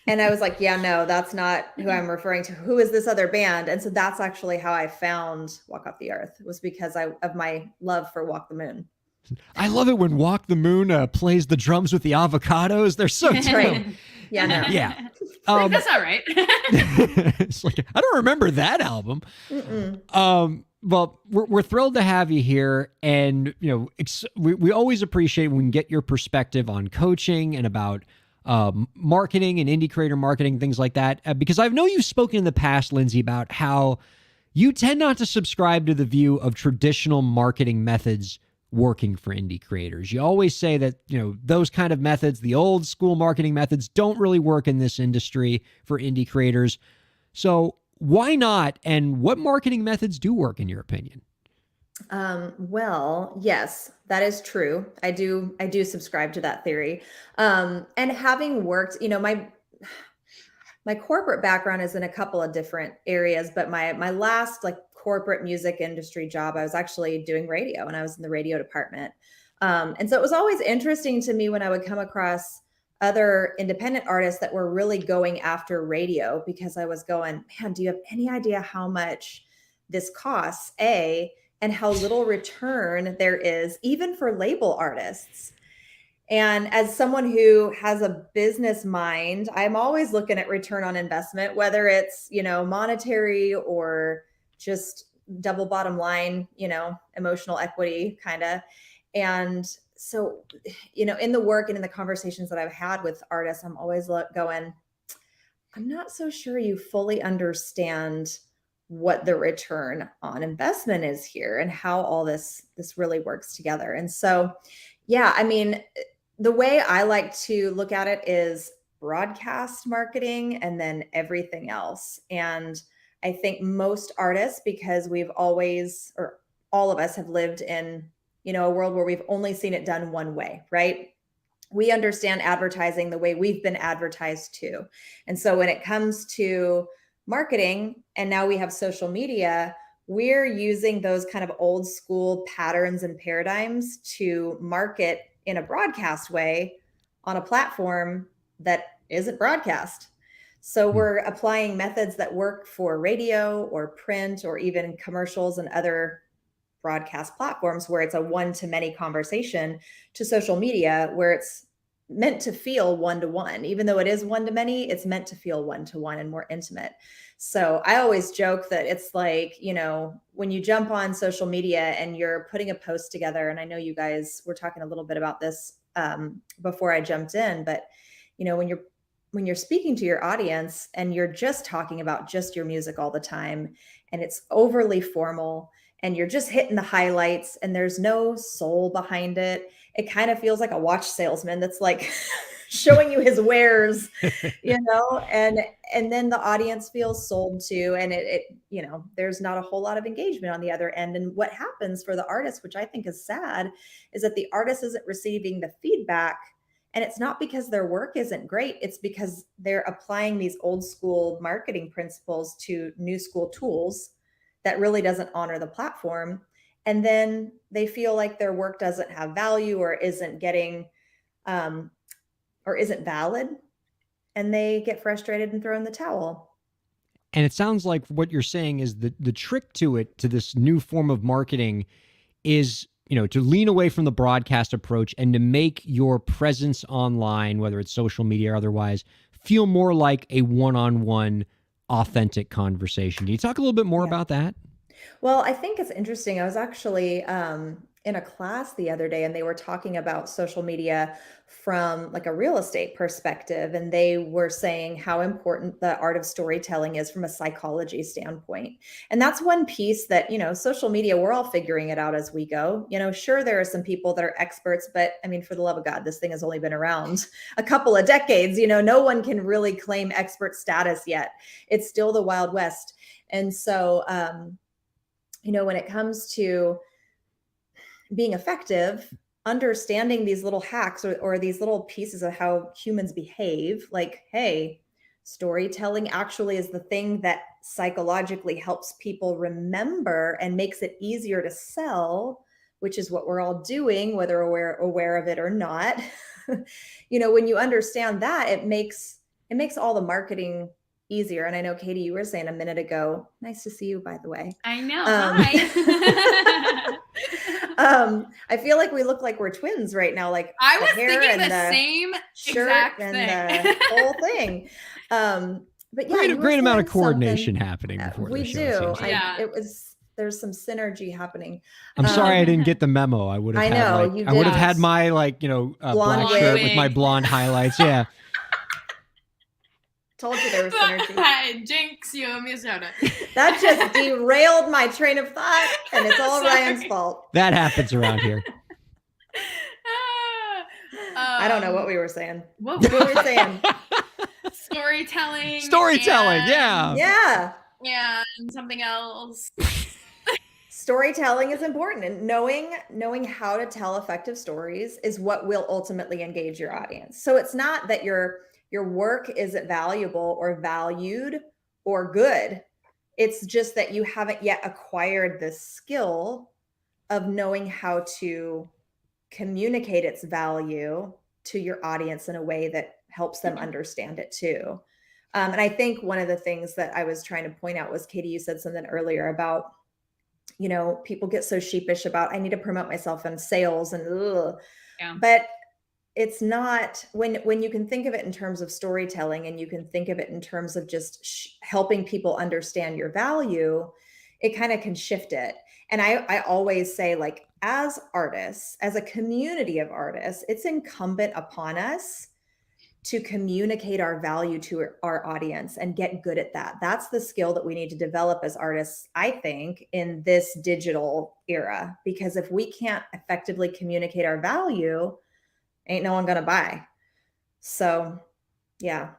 S7: And I was like, yeah, no, that's not who I'm referring to. Who is this other band? And so that's actually how I found Walk Off the Earth, was because of my love for Walk the Moon.
S3: I love it when Walk the Moon plays the drums with the avocados. They're so
S7: Right.
S3: dumb.
S7: Yeah, no.
S3: Yeah.
S4: That's all right.
S3: It's like, I don't remember that album. Well, we're thrilled to have you here. And, we always appreciate when we can get your perspective on coaching and about marketing and indie creator marketing, things like that. Because I know you've spoken in the past, Lindsey, about how you tend not to subscribe to the view of traditional marketing methods working for indie creators. You always say that, those kind of methods, the old school marketing methods, don't really work in this industry for indie creators. So why not? And what marketing methods do work in your opinion?
S7: Well, yes, that is true. I do subscribe to that theory. And having worked, my corporate background is in a couple of different areas, but my last corporate music industry job, I was actually doing radio and I was in the radio department. And so it was always interesting to me when I would come across other independent artists that were really going after radio, because I was going, man, do you have any idea how much this costs, and how little return there is even for label artists? And as someone who has a business mind, I'm always looking at return on investment, whether it's, monetary or just double bottom line, emotional equity kind of. And so, in the work and in the conversations that I've had with artists, I'm always going, I'm not so sure you fully understand what the return on investment is here and how all this really works together. And so, yeah, I mean, the way I like to look at it is broadcast marketing and then everything else. And I think most artists, because we've always, or all of us have lived in, a world where we've only seen it done one way, right? We understand advertising the way we've been advertised to. And so when it comes to marketing, and now we have social media, we're using those kind of old school patterns and paradigms to market in a broadcast way on a platform that isn't broadcast. So we're applying methods that work for radio or print or even commercials and other broadcast platforms where it's a one-to-many conversation to social media where it's meant to feel one-to-one. Even though it is one-to-many, it's meant to feel one-to-one and more intimate. So I always joke that it's like, when you jump on social media and you're putting a post together, and I know you guys were talking a little bit about this before I jumped in, but when you're speaking to your audience and you're just talking about just your music all the time, and it's overly formal and you're just hitting the highlights and there's no soul behind it, it kind of feels like a watch salesman that's like showing you his wares, and then the audience feels sold to, and it there's not a whole lot of engagement on the other end. And what happens for the artist, which I think is sad, is that the artist isn't receiving the feedback. And it's not because their work isn't great. It's because they're applying these old school marketing principles to new school tools that really doesn't honor the platform. And then they feel like their work doesn't have value or isn't getting or isn't valid. And they get frustrated and throw in the towel.
S3: And it sounds like what you're saying is the trick to this new form of marketing is, to lean away from the broadcast approach and to make your presence online, whether it's social media or otherwise, feel more like a one-on-one authentic conversation. Can you talk a little bit more about that?
S7: Well, I think it's interesting. I was actually in a class the other day and they were talking about social media from like a real estate perspective. And they were saying how important the art of storytelling is from a psychology standpoint. And that's one piece that, social media, we're all figuring it out as we go. Sure, there are some people that are experts, but I mean, for the love of God, this thing has only been around a couple of decades. No one can really claim expert status yet. It's still the Wild West. And so, when it comes to being effective, understanding these little hacks or these little pieces of how humans behave, like, hey, storytelling actually is the thing that psychologically helps people remember and makes it easier to sell, which is what we're all doing, whether we're aware of it or not. When you understand that, it makes all the marketing easier. And I know, Katie, you were saying a minute ago, nice to see you, by the way.
S4: I know. Hi.
S7: I feel like we look like we're twins right now. Like
S4: I was thinking the same exact
S7: and
S4: thing.
S7: The whole thing. But yeah,
S3: great amount of coordination happening before
S7: we
S3: the show.
S7: do. There's some synergy happening.
S3: I'm sorry I didn't get the memo. I would have. I would have had my black shirt with my blonde highlights. Yeah.
S7: Told you there was synergy.
S4: Jinx, you owe me a soda.
S7: That just derailed my train of thought, and it's all Ryan's fault.
S3: That happens around here.
S7: I don't know what we were saying.
S4: What were we
S7: saying?
S4: Storytelling.
S3: Yeah.
S7: Yeah.
S4: And something else.
S7: Storytelling is important, and knowing how to tell effective stories is what will ultimately engage your audience. So it's not that your work isn't valuable or valued or good. It's just that you haven't yet acquired the skill of knowing how to communicate its value to your audience in a way that helps them understand it too. And I think one of the things that I was trying to point out was, Katie, you said something earlier about, people get so sheepish about, I need to promote myself in sales and, but it's not when you can think of it in terms of storytelling and you can think of it in terms of just helping people understand your value, it kind of can shift it. And I always say, like, as artists, as a community of artists, it's incumbent upon us to communicate our value to our audience and get good at that. That's the skill that we need to develop as artists, I think, in this digital era. Because if we can't effectively communicate our value, ain't no one gonna buy. So, yeah.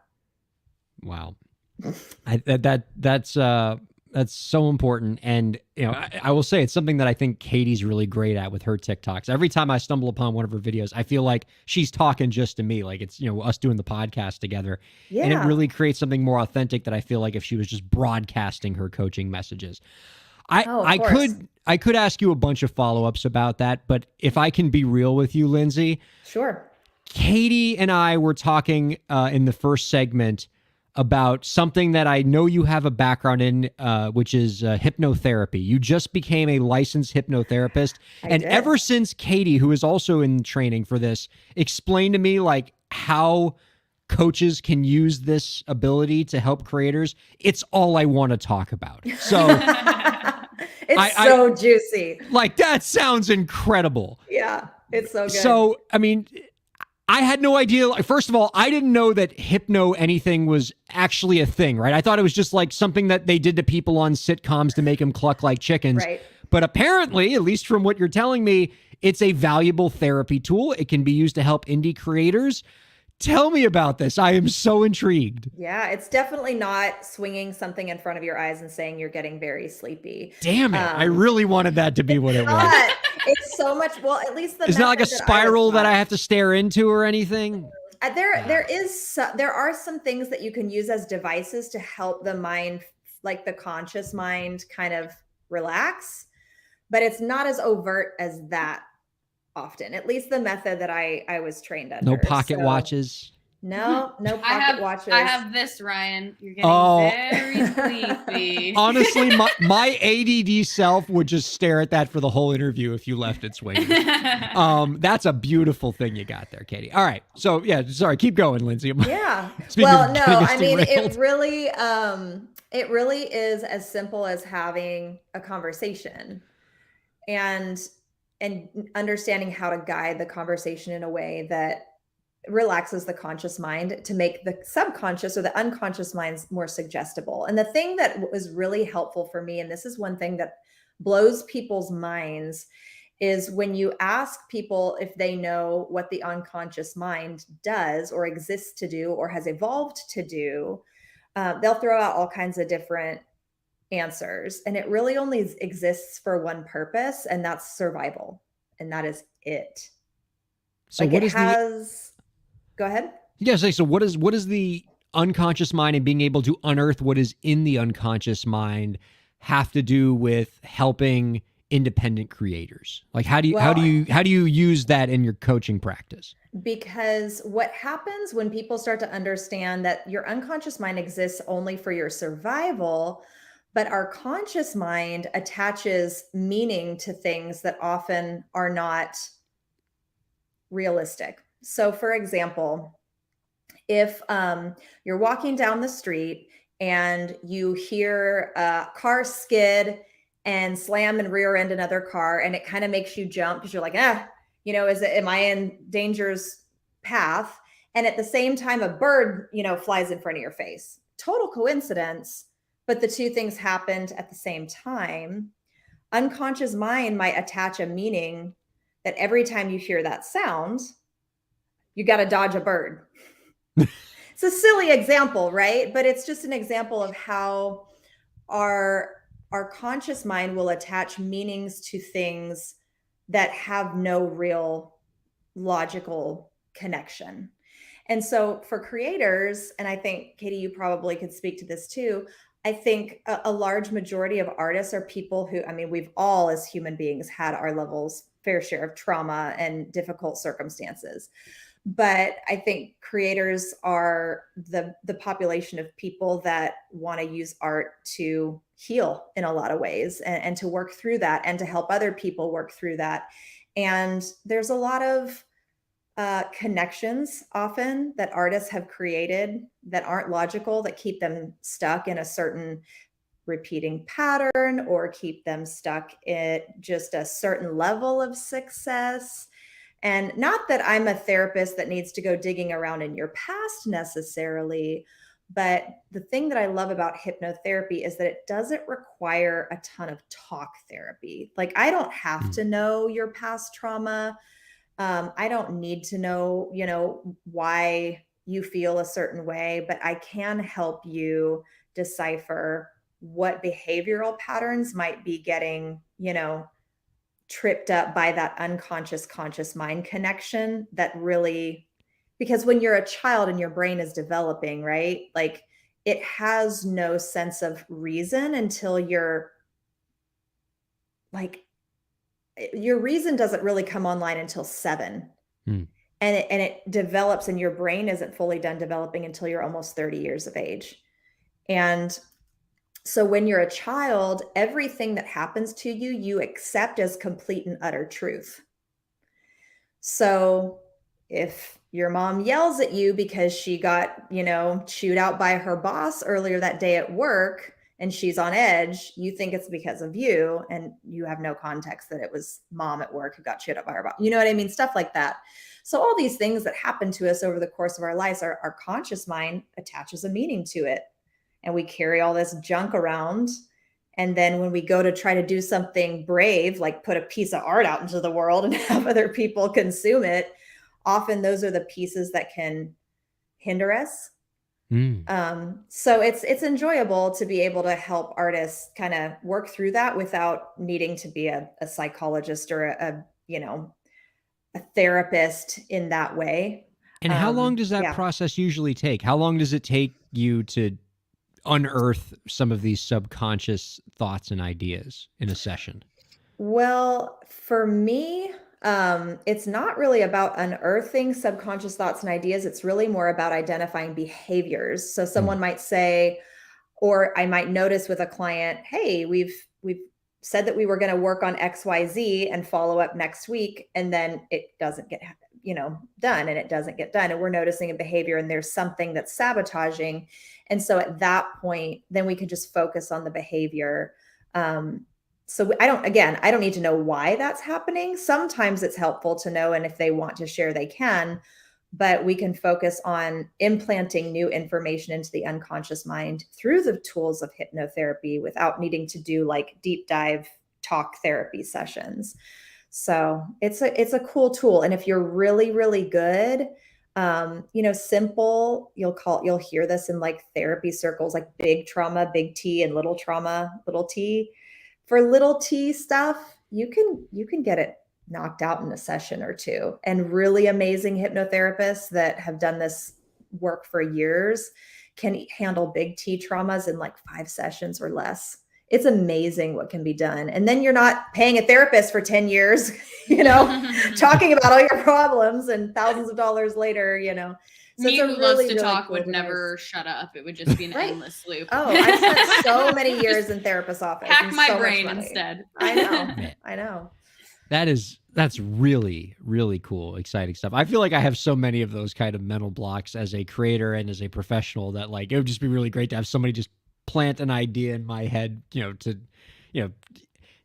S3: Wow. That's so important. And, you know, I will say it's something that I think Katie's really great at with her TikToks. Every time I stumble upon one of her videos, I feel like she's talking just to me, like it's, you know, us doing the podcast together.
S7: Yeah.
S3: And it really creates something more authentic that I feel like if she was just broadcasting her coaching messages. I could ask you a bunch of follow-ups about that, but if I can be real with you, Lindsey.
S7: Sure.
S3: Katie and I were talking in the first segment about something that I know you have a background in, which is hypnotherapy. You just became a licensed hypnotherapist. And
S7: did.
S3: Ever since Katie, who is also in training for this, explained to me like how coaches can use this ability to help creators, it's all I want to talk about. So
S7: it's so juicy.
S3: Like, that sounds incredible.
S7: Yeah, it's so good.
S3: So, I mean, I had no idea. Like, first of all, I didn't know that hypno anything was actually a thing, right? I thought it was just like something that they did to people on sitcoms to make them cluck like chickens.
S7: Right.
S3: But apparently, at least from what you're telling me, it's a valuable therapy tool. It can be used to help indie creators. Tell me about this. I am so intrigued.
S7: Yeah, it's definitely not swinging something in front of your eyes and saying you're getting very sleepy.
S3: Damn it. I really wanted that to be what it was.
S7: It's so much, well, at least the
S3: It's not like a
S7: method
S3: spiral that I have to stare into or anything.
S7: There are some things that you can use as devices to help the mind, like the conscious mind, kind of relax, but it's not as overt as that often, at least the method that I was trained under.
S3: No pocket watches.
S7: No pocket watches.
S4: I have this, Ryan. You're getting very sleepy.
S3: Honestly, my ADD self would just stare at that for the whole interview if you left it swinging. That's a beautiful thing you got there, Katie. All right. So, yeah, sorry. Keep going, Lindsey.
S7: Yeah. Well, no, I mean, it really is as simple as having a conversation and understanding how to guide the conversation in a way that relaxes the conscious mind to make the subconscious or the unconscious minds more suggestible. And the thing that was really helpful for me, and this is one thing that blows people's minds, is when you ask people if they know what the unconscious mind does or exists to do or has evolved to do, they'll throw out all kinds of different answers. And it really only exists for one purpose, and that's survival. And that is it.
S3: So
S7: like,
S3: what
S7: it
S3: is
S7: has... Go ahead.
S3: Yeah, so what is the unconscious mind and being able to unearth what is in the unconscious mind have to do with helping independent creators? Like, how do you use that in your coaching practice?
S7: Because what happens when people start to understand that your unconscious mind exists only for your survival, but our conscious mind attaches meaning to things that often are not realistic. So, for example, if you're walking down the street and you hear a car skid and slam and rear end another car, and it kind of makes you jump because you're like, am I in danger's path? And at the same time, a bird, flies in front of your face. Total coincidence, but the two things happened at the same time. Unconscious mind might attach a meaning that every time you hear that sound, you got to dodge a bird. It's a silly example, right? But it's just an example of how our conscious mind will attach meanings to things that have no real logical connection. And so for creators, and I think, Katie, you probably could speak to this too, I think a large majority of artists are people who, we've all as human beings had our fair share of trauma and difficult circumstances. But I think creators are the population of people that want to use art to heal in a lot of ways and to work through that and to help other people work through that. And there's a lot of connections often that artists have created that aren't logical, that keep them stuck in a certain repeating pattern or keep them stuck at just a certain level of success. And not that I'm a therapist that needs to go digging around in your past necessarily, but the thing that I love about hypnotherapy is that it doesn't require a ton of talk therapy. Like, I don't have to know your past trauma. I don't need to know, why you feel a certain way, but I can help you decipher what behavioral patterns might be getting, tripped up by that unconscious conscious mind connection that really, because when you're a child and your brain is developing, right? Like, it has no sense of reason until you're like, your reason doesn't really come online until 7. And it develops, and your brain isn't fully done developing until you're almost 30 years of age. And so when you're a child, everything that happens to you, you accept as complete and utter truth. So if your mom yells at you because she got, chewed out by her boss earlier that day at work and she's on edge, you think it's because of you, and you have no context that it was mom at work who got chewed out by her boss. You know what I mean? Stuff like that. So all these things that happen to us over the course of our lives, our conscious mind attaches a meaning to it. And we carry all this junk around. And then when we go to try to do something brave, like put a piece of art out into the world and have other people consume it, often those are the pieces that can hinder us. So it's enjoyable to be able to help artists kind of work through that without needing to be a psychologist or a therapist in that way.
S3: And how long does that process usually take? How long does it take you to unearth some of these subconscious thoughts and ideas in a session?
S7: Well, for me, it's not really about unearthing subconscious thoughts and ideas. It's really more about identifying behaviors. So someone might say, or I might notice with a client, hey, we've said that we were going to work on XYZ and follow up next week, and then it doesn't get done, and it doesn't get done. And we're noticing a behavior, and there's something that's sabotaging. And so at that point, then we can just focus on the behavior. So I don't need to know why that's happening. Sometimes it's helpful to know, and if they want to share, they can, but we can focus on implanting new information into the unconscious mind through the tools of hypnotherapy without needing to do like deep dive talk therapy sessions. So it's a cool tool. And if you're really, really good, simple, you'll hear this in like therapy circles, like big trauma, big T, and little trauma, little T. For little T stuff, you can get it knocked out in a session or two. And really amazing hypnotherapists that have done this work for years can handle big T traumas in like 5 sessions or less. It's amazing what can be done. And then you're not paying a therapist for 10 years, talking about all your problems, and thousands of dollars later, So
S4: me who loves to talk would never shut up. It would just be an endless loop.
S7: Oh, I spent so many years in therapist's office.
S4: Hack my brain instead.
S7: I know.
S3: That's really, really cool, exciting stuff. I feel like I have so many of those kind of mental blocks as a creator and as a professional that like, it would just be really great to have somebody just plant an idea in my head,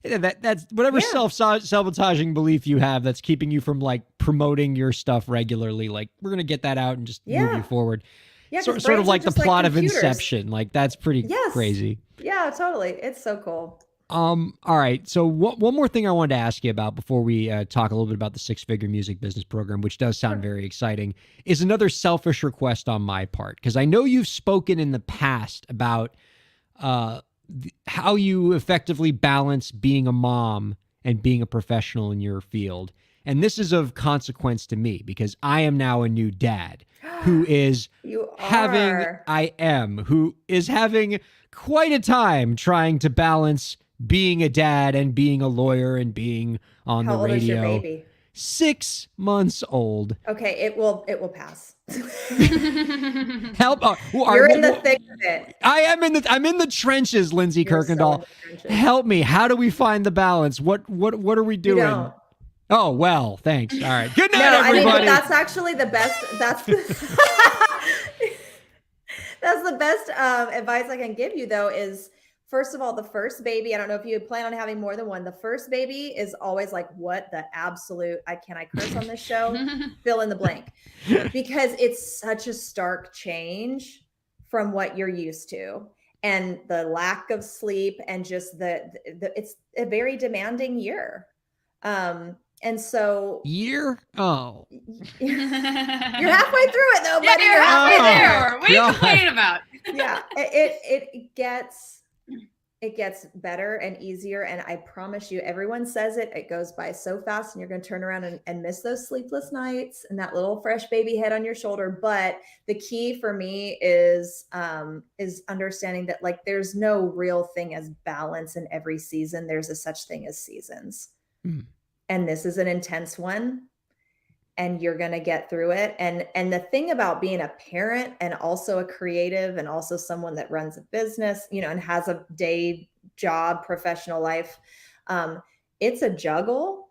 S3: that's whatever self-sabotaging belief you have that's keeping you from like promoting your stuff regularly. Like, we're going to get that out and just move you forward. Yeah, sort of like the plot of Inception. Like, that's pretty crazy.
S7: Yeah, totally. It's so cool.
S3: All right. So one more thing I wanted to ask you about before we talk a little bit about the 6-figure music business program, which does sound very exciting, is another selfish request on my part. Because I know you've spoken in the past about how you effectively balance being a mom and being a professional in your field. And this is of consequence to me because I am now a new dad who is having quite a time trying to balance being a dad and being a lawyer and being on the radio. How old is your baby? 6 months old.
S7: Okay, it will pass.
S3: Help!
S7: You're in the thick of it.
S3: I'm in the trenches, Lindsey Kirkendall. Help me! How do we find the balance? What are we doing? Oh, well, thanks. All right. Good night,
S7: No, I mean, but
S3: everybody.
S7: that's actually the best. That's the best advice I can give you, though, is first of all, the first baby. I don't know if you plan on having more than one. The first baby is always like, what the absolute, can I curse on this show? Fill in the blank. Because it's such a stark change from what you're used to. And the lack of sleep and just it's a very demanding year. And so
S3: Year? Oh.
S7: you're halfway through it though,
S4: Yeah,
S7: buddy.
S4: you're halfway there. What are you
S3: God.
S4: complaining about?
S7: Yeah, it gets better and easier. And I promise you, everyone says it goes by so fast, and you're going to turn around and miss those sleepless nights and that little fresh baby head on your shoulder. But the key for me is understanding that like there's no real thing as balance in every season. There's a such thing as seasons. And this is an intense one, and you're going to get through it. And the thing about being a parent and also a creative and also someone that runs a business, and has a day job, professional life, it's a juggle.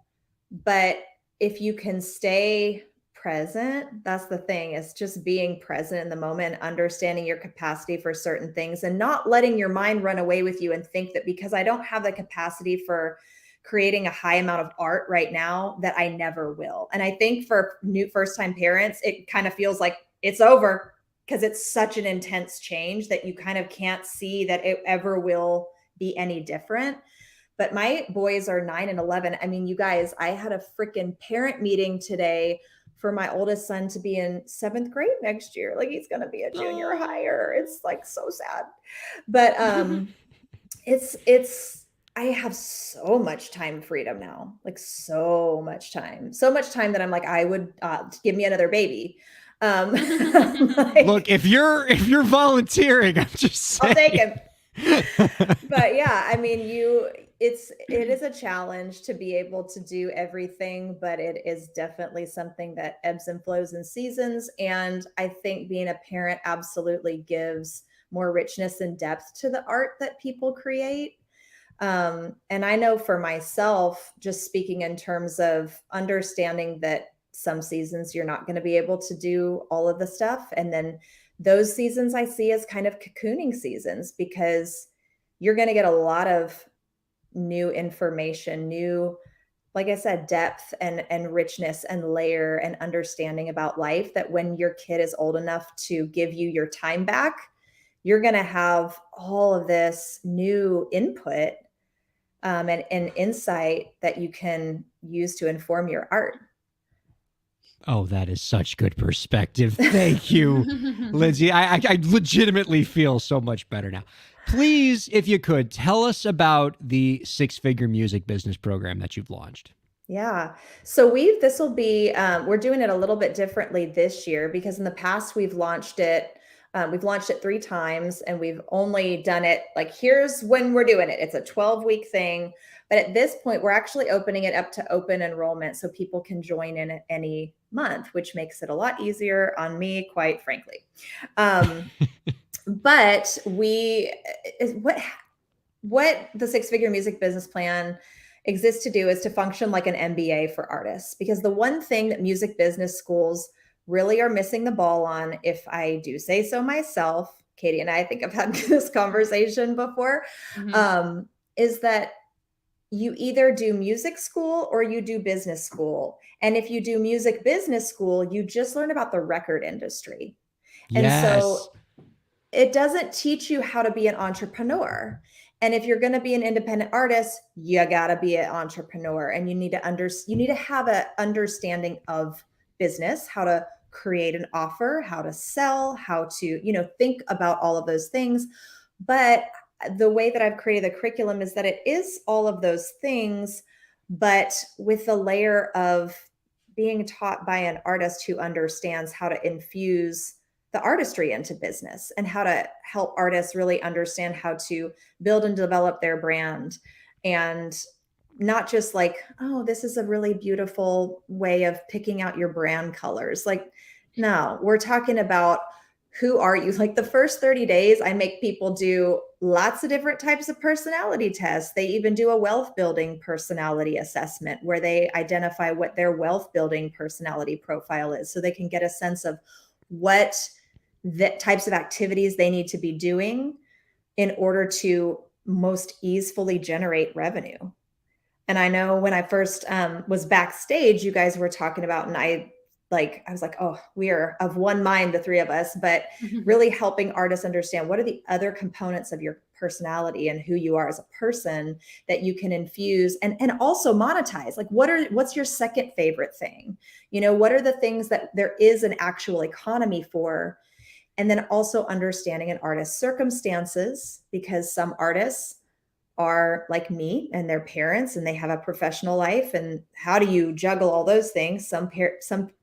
S7: But if you can stay present, that's the thing, is just being present in the moment, understanding your capacity for certain things, and not letting your mind run away with you and think that because I don't have the capacity for creating a high amount of art right now, that I never will. And I think for new first-time parents, it kind of feels like it's over because it's such an intense change that you kind of can't see that it ever will be any different. But my boys are 9 and 11. I mean, you guys, I had a freaking parent meeting today for my oldest son to be in 7th grade next year. Like, he's going to be a junior higher. It's like so sad. But I have so much time freedom now, like so much time that I'm like, I would give me another baby. Like,
S3: Look, if you're volunteering, I'm just saying.
S7: I'll take him. But yeah, I mean, it is a challenge to be able to do everything, but it is definitely something that ebbs and flows in seasons. And I think being a parent absolutely gives more richness and depth to the art that people create. And I know for myself, just speaking in terms of understanding that some seasons you're not going to be able to do all of the stuff. And then those seasons I see as kind of cocooning seasons, because you're going to get a lot of new information, new, like I said, depth and richness and layer and understanding about life, that when your kid is old enough to give you your time back, you're going to have all of this new input and insight that you can use to inform your art.
S3: Oh, that is such good perspective. Thank you, Lindsey. I legitimately feel so much better now. Please, if you could, tell us about the 6-figure music business program that you've launched.
S7: Yeah. So this will be, we're doing it a little bit differently this year, because in the past we've launched it 3 times, and we've only done it like, here's when we're doing it. It's a 12-week thing. But at this point, we're actually opening it up to open enrollment so people can join in at any month, which makes it a lot easier on me, quite frankly. But what the 6-figure music business plan exists to do is to function like an MBA for artists, because the one thing that music business schools really are missing the ball on, if I do say so myself, Katie and I think I've had this conversation before, is that you either do music school or you do business school. And if you do music business school, you just learn about the record industry. And so it doesn't teach you how to be an entrepreneur. And if you're going to be an independent artist, you got to be an entrepreneur, and you need to have an understanding of business, how to create an offer, how to sell, how to, think about all of those things. But the way that I've created the curriculum is that it is all of those things, but with the layer of being taught by an artist who understands how to infuse the artistry into business, and how to help artists really understand how to build and develop their brand. And not just like, oh, this is a really beautiful way of picking out your brand colors. Like, no, we're talking about, who are you? Like, the first 30 days, I make people do lots of different types of personality tests. They even do a wealth building personality assessment where they identify what their wealth building personality profile is, so they can get a sense of what the types of activities they need to be doing in order to most easily generate revenue. And I know when I first was backstage, you guys were talking about, and I was like, oh, we are of one mind, the three of us, but really helping artists understand what are the other components of your personality and who you are as a person that you can infuse and also monetize. Like, what's your second favorite thing? You know, what are the things that there is an actual economy for? And then also understanding an artist's circumstances, because some artists are like me and their parents and they have a professional life. And how do you juggle all those things? Some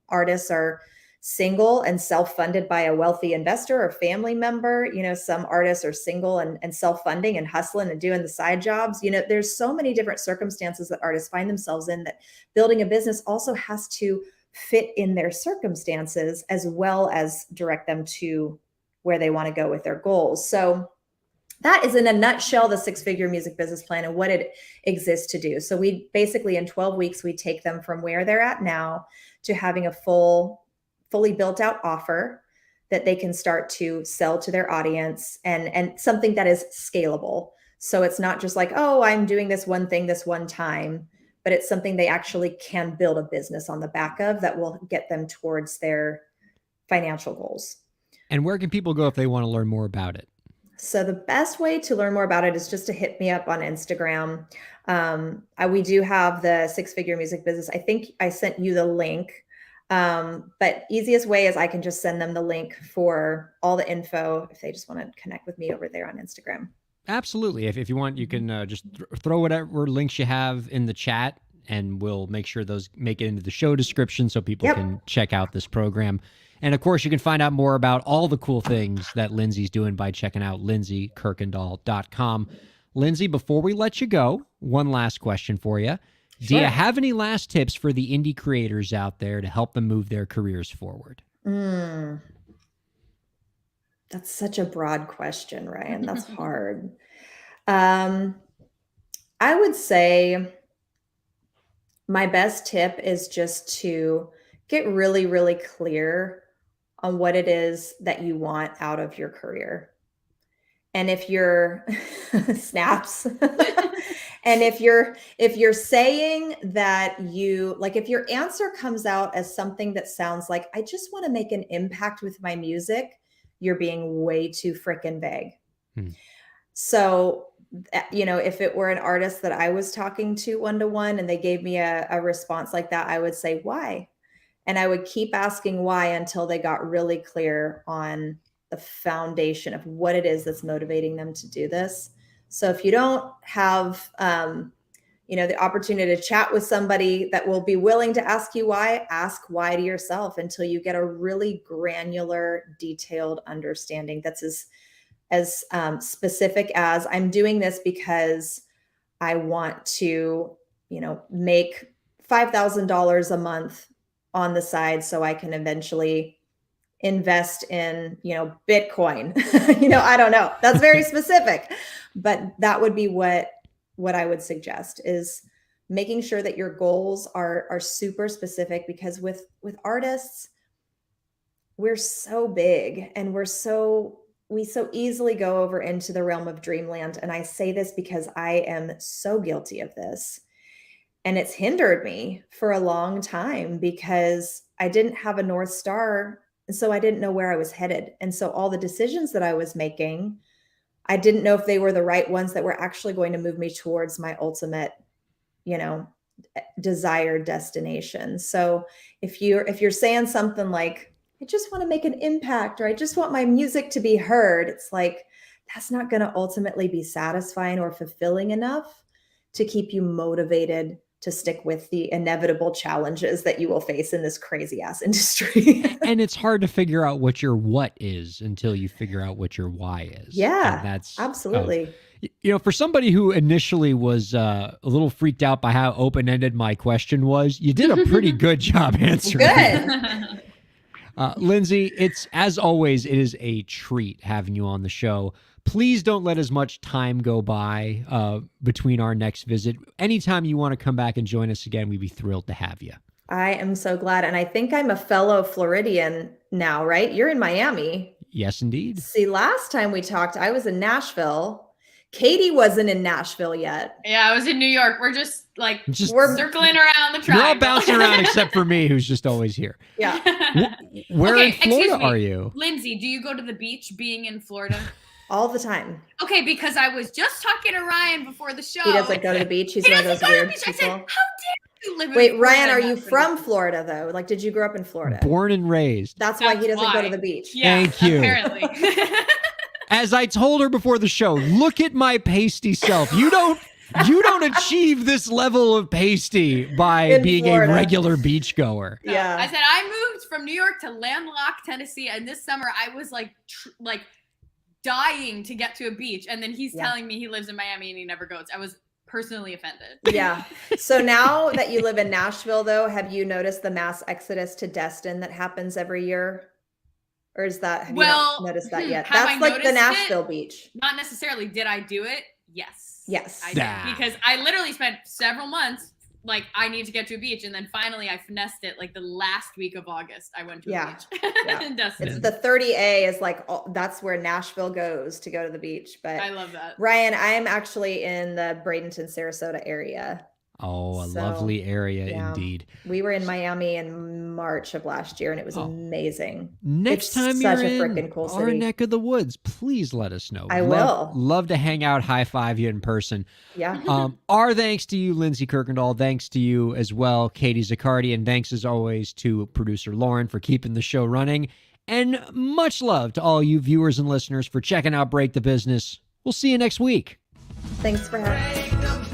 S7: artists are single and self-funded by a wealthy investor or family member. You know, some artists are single and self-funding and hustling and doing the side jobs. You know, there's so many different circumstances that artists find themselves in, that building a business also has to fit in their circumstances as well as direct them to where they want to go with their goals. So that is in a nutshell the six-figure music business plan and what it exists to do. So we basically, in 12 weeks, we take them from where they're at now to having a fully built out offer that they can start to sell to their audience, and something that is scalable. So it's not just like, oh, I'm doing this one thing this one time, but it's something they actually can build a business on the back of that will get them towards their financial goals.
S3: And where can people go if they want to learn more about it?
S7: So the best way to learn more about it is just to hit me up on Instagram. We do have the six-figure music business. I think I sent you the link. But easiest way is I can just send them the link for all the info if they just want to connect with me over there on Instagram.
S3: Absolutely. If you want, you can just throw whatever links you have in the chat, and we'll make sure those make it into the show description so people can check out this program. And of course, you can find out more about all the cool things that Lindsey's doing by checking out LindseyKirkendall.com. Lindsey, before we let you go, one last question for you. Sure. Do you have any last tips for the indie creators out there to help them move their careers forward?
S7: That's such a broad question, Ryan. That's hard. I would say my best tip is just to get really, really clear on what it is that you want out of your career. And if you're snaps, and if you're saying that if your answer comes out as something that sounds like, I just want to make an impact with my music, you're being way too freaking vague. So, you know, if it were an artist that I was talking to one-to-one and they gave me a response like that, I would say, why? And I would keep asking why until they got really clear on the foundation of what it is that's motivating them to do this. So if you don't have, the opportunity to chat with somebody that will be willing to ask you why, ask why to yourself until you get a really granular, detailed understanding that's as specific as, I'm doing this because I want to, make $5,000 a month on the side so I can eventually invest in, Bitcoin. I don't know. That's very specific, but that would be what I would suggest, is making sure that your goals are super specific, because with artists, we're so big and we so easily go over into the realm of dreamland. And I say this because I am so guilty of this. And it's hindered me for a long time because I didn't have a North Star. And so I didn't know where I was headed. And so all the decisions that I was making, I didn't know if they were the right ones that were actually going to move me towards my ultimate, desired destination. So if you're saying something like, I just want to make an impact, or I just want my music to be heard, it's like, that's not going to ultimately be satisfying or fulfilling enough to keep you motivated to stick with the inevitable challenges that you will face in this crazy ass industry.
S3: And it's hard to figure out what your what is until you figure out what your why is.
S7: Yeah,
S3: and that's
S7: absolutely.
S3: For somebody who initially was a little freaked out by how open-ended my question was, you did a pretty good job answering.
S7: Good.
S3: Lindsey, as always, it is a treat having you on the show. please don't let as much time go by between our next visit. Anytime you want to come back and join us again, we'd be thrilled to have you.
S7: I am so glad. And I think I'm a fellow Floridian now, right? You're in Miami.
S3: Yes, indeed.
S7: See, last time we talked, I was in Nashville. Katie wasn't in Nashville yet.
S4: Yeah, I was in New York. We're just like
S7: We're
S4: circling around the
S3: You're all
S4: triangle.
S3: bouncing around except for me, who's just always here.
S7: Yeah.
S3: Where
S4: Okay,
S3: in Florida
S4: excuse me.
S3: are you?
S4: Lindsay, do you go to the beach being in Florida?
S7: All the time.
S4: Okay, because I was just talking to Ryan before the show.
S7: He doesn't go to the beach. He's
S4: He
S7: one of those
S4: doesn't go to the
S7: weird
S4: beach. I said, how
S7: people.
S4: dare you live in
S7: Wait,
S4: Florida
S7: Ryan,
S4: and
S7: are
S4: not
S7: you
S4: go to the
S7: from
S4: beach?
S7: Florida though? Like, did you grow up in Florida?
S3: Born and raised.
S7: That's why he
S4: That's
S7: doesn't go to
S4: why.
S7: the beach.
S4: Yeah,
S3: Thank you.
S4: apparently.
S3: As I told her before the show, look at my pasty self. You don't achieve this level of pasty by
S7: In
S3: being
S7: Florida.
S3: a regular beachgoer.
S4: No,
S7: Yeah.
S4: I said I moved from New York to landlocked Tennessee, and this summer I was like dying to get to a beach, and then he's
S7: Yeah.
S4: telling me he lives in Miami and he never goes. I was personally offended.
S7: Yeah. So now that you live in Nashville, though, have you noticed the mass exodus to Destin that happens every year? Or is that, have you not noticed that yet?
S4: have I
S7: That's like the
S4: noticed
S7: Nashville
S4: it?
S7: beach.
S4: Not necessarily. Did I do it? Yes.
S7: Yes.
S4: I did.
S3: Ah.
S4: Because I literally spent several months like I need to get to a beach, and then finally I finessed it. Like the last week of August, I went to a beach
S7: Yeah.
S4: in Destin.
S7: It's the 30A is like, that's where Nashville goes to go to the beach. But
S4: I love that.
S7: Ryan, I am actually in the Bradenton, Sarasota area.
S3: Oh, a
S7: So,
S3: lovely area
S7: yeah.
S3: indeed.
S7: We were in Miami in March of last year, and it was amazing.
S3: Next
S7: It's
S3: time
S7: such
S3: you're
S7: a
S3: in
S7: freaking cool
S3: our
S7: city.
S3: neck of the woods, please let us know.
S7: I
S3: Love-
S7: will.
S3: Love to hang out, high five you in person.
S7: Yeah.
S3: Our thanks to you, Lindsey Kirkendall. Thanks to you as well, Katie Zaccardi. And thanks as always to producer Lauren for keeping the show running. And much love to all you viewers and listeners for checking out Break the Business. We'll see you next week.
S7: Thanks for having me.
S2: Break the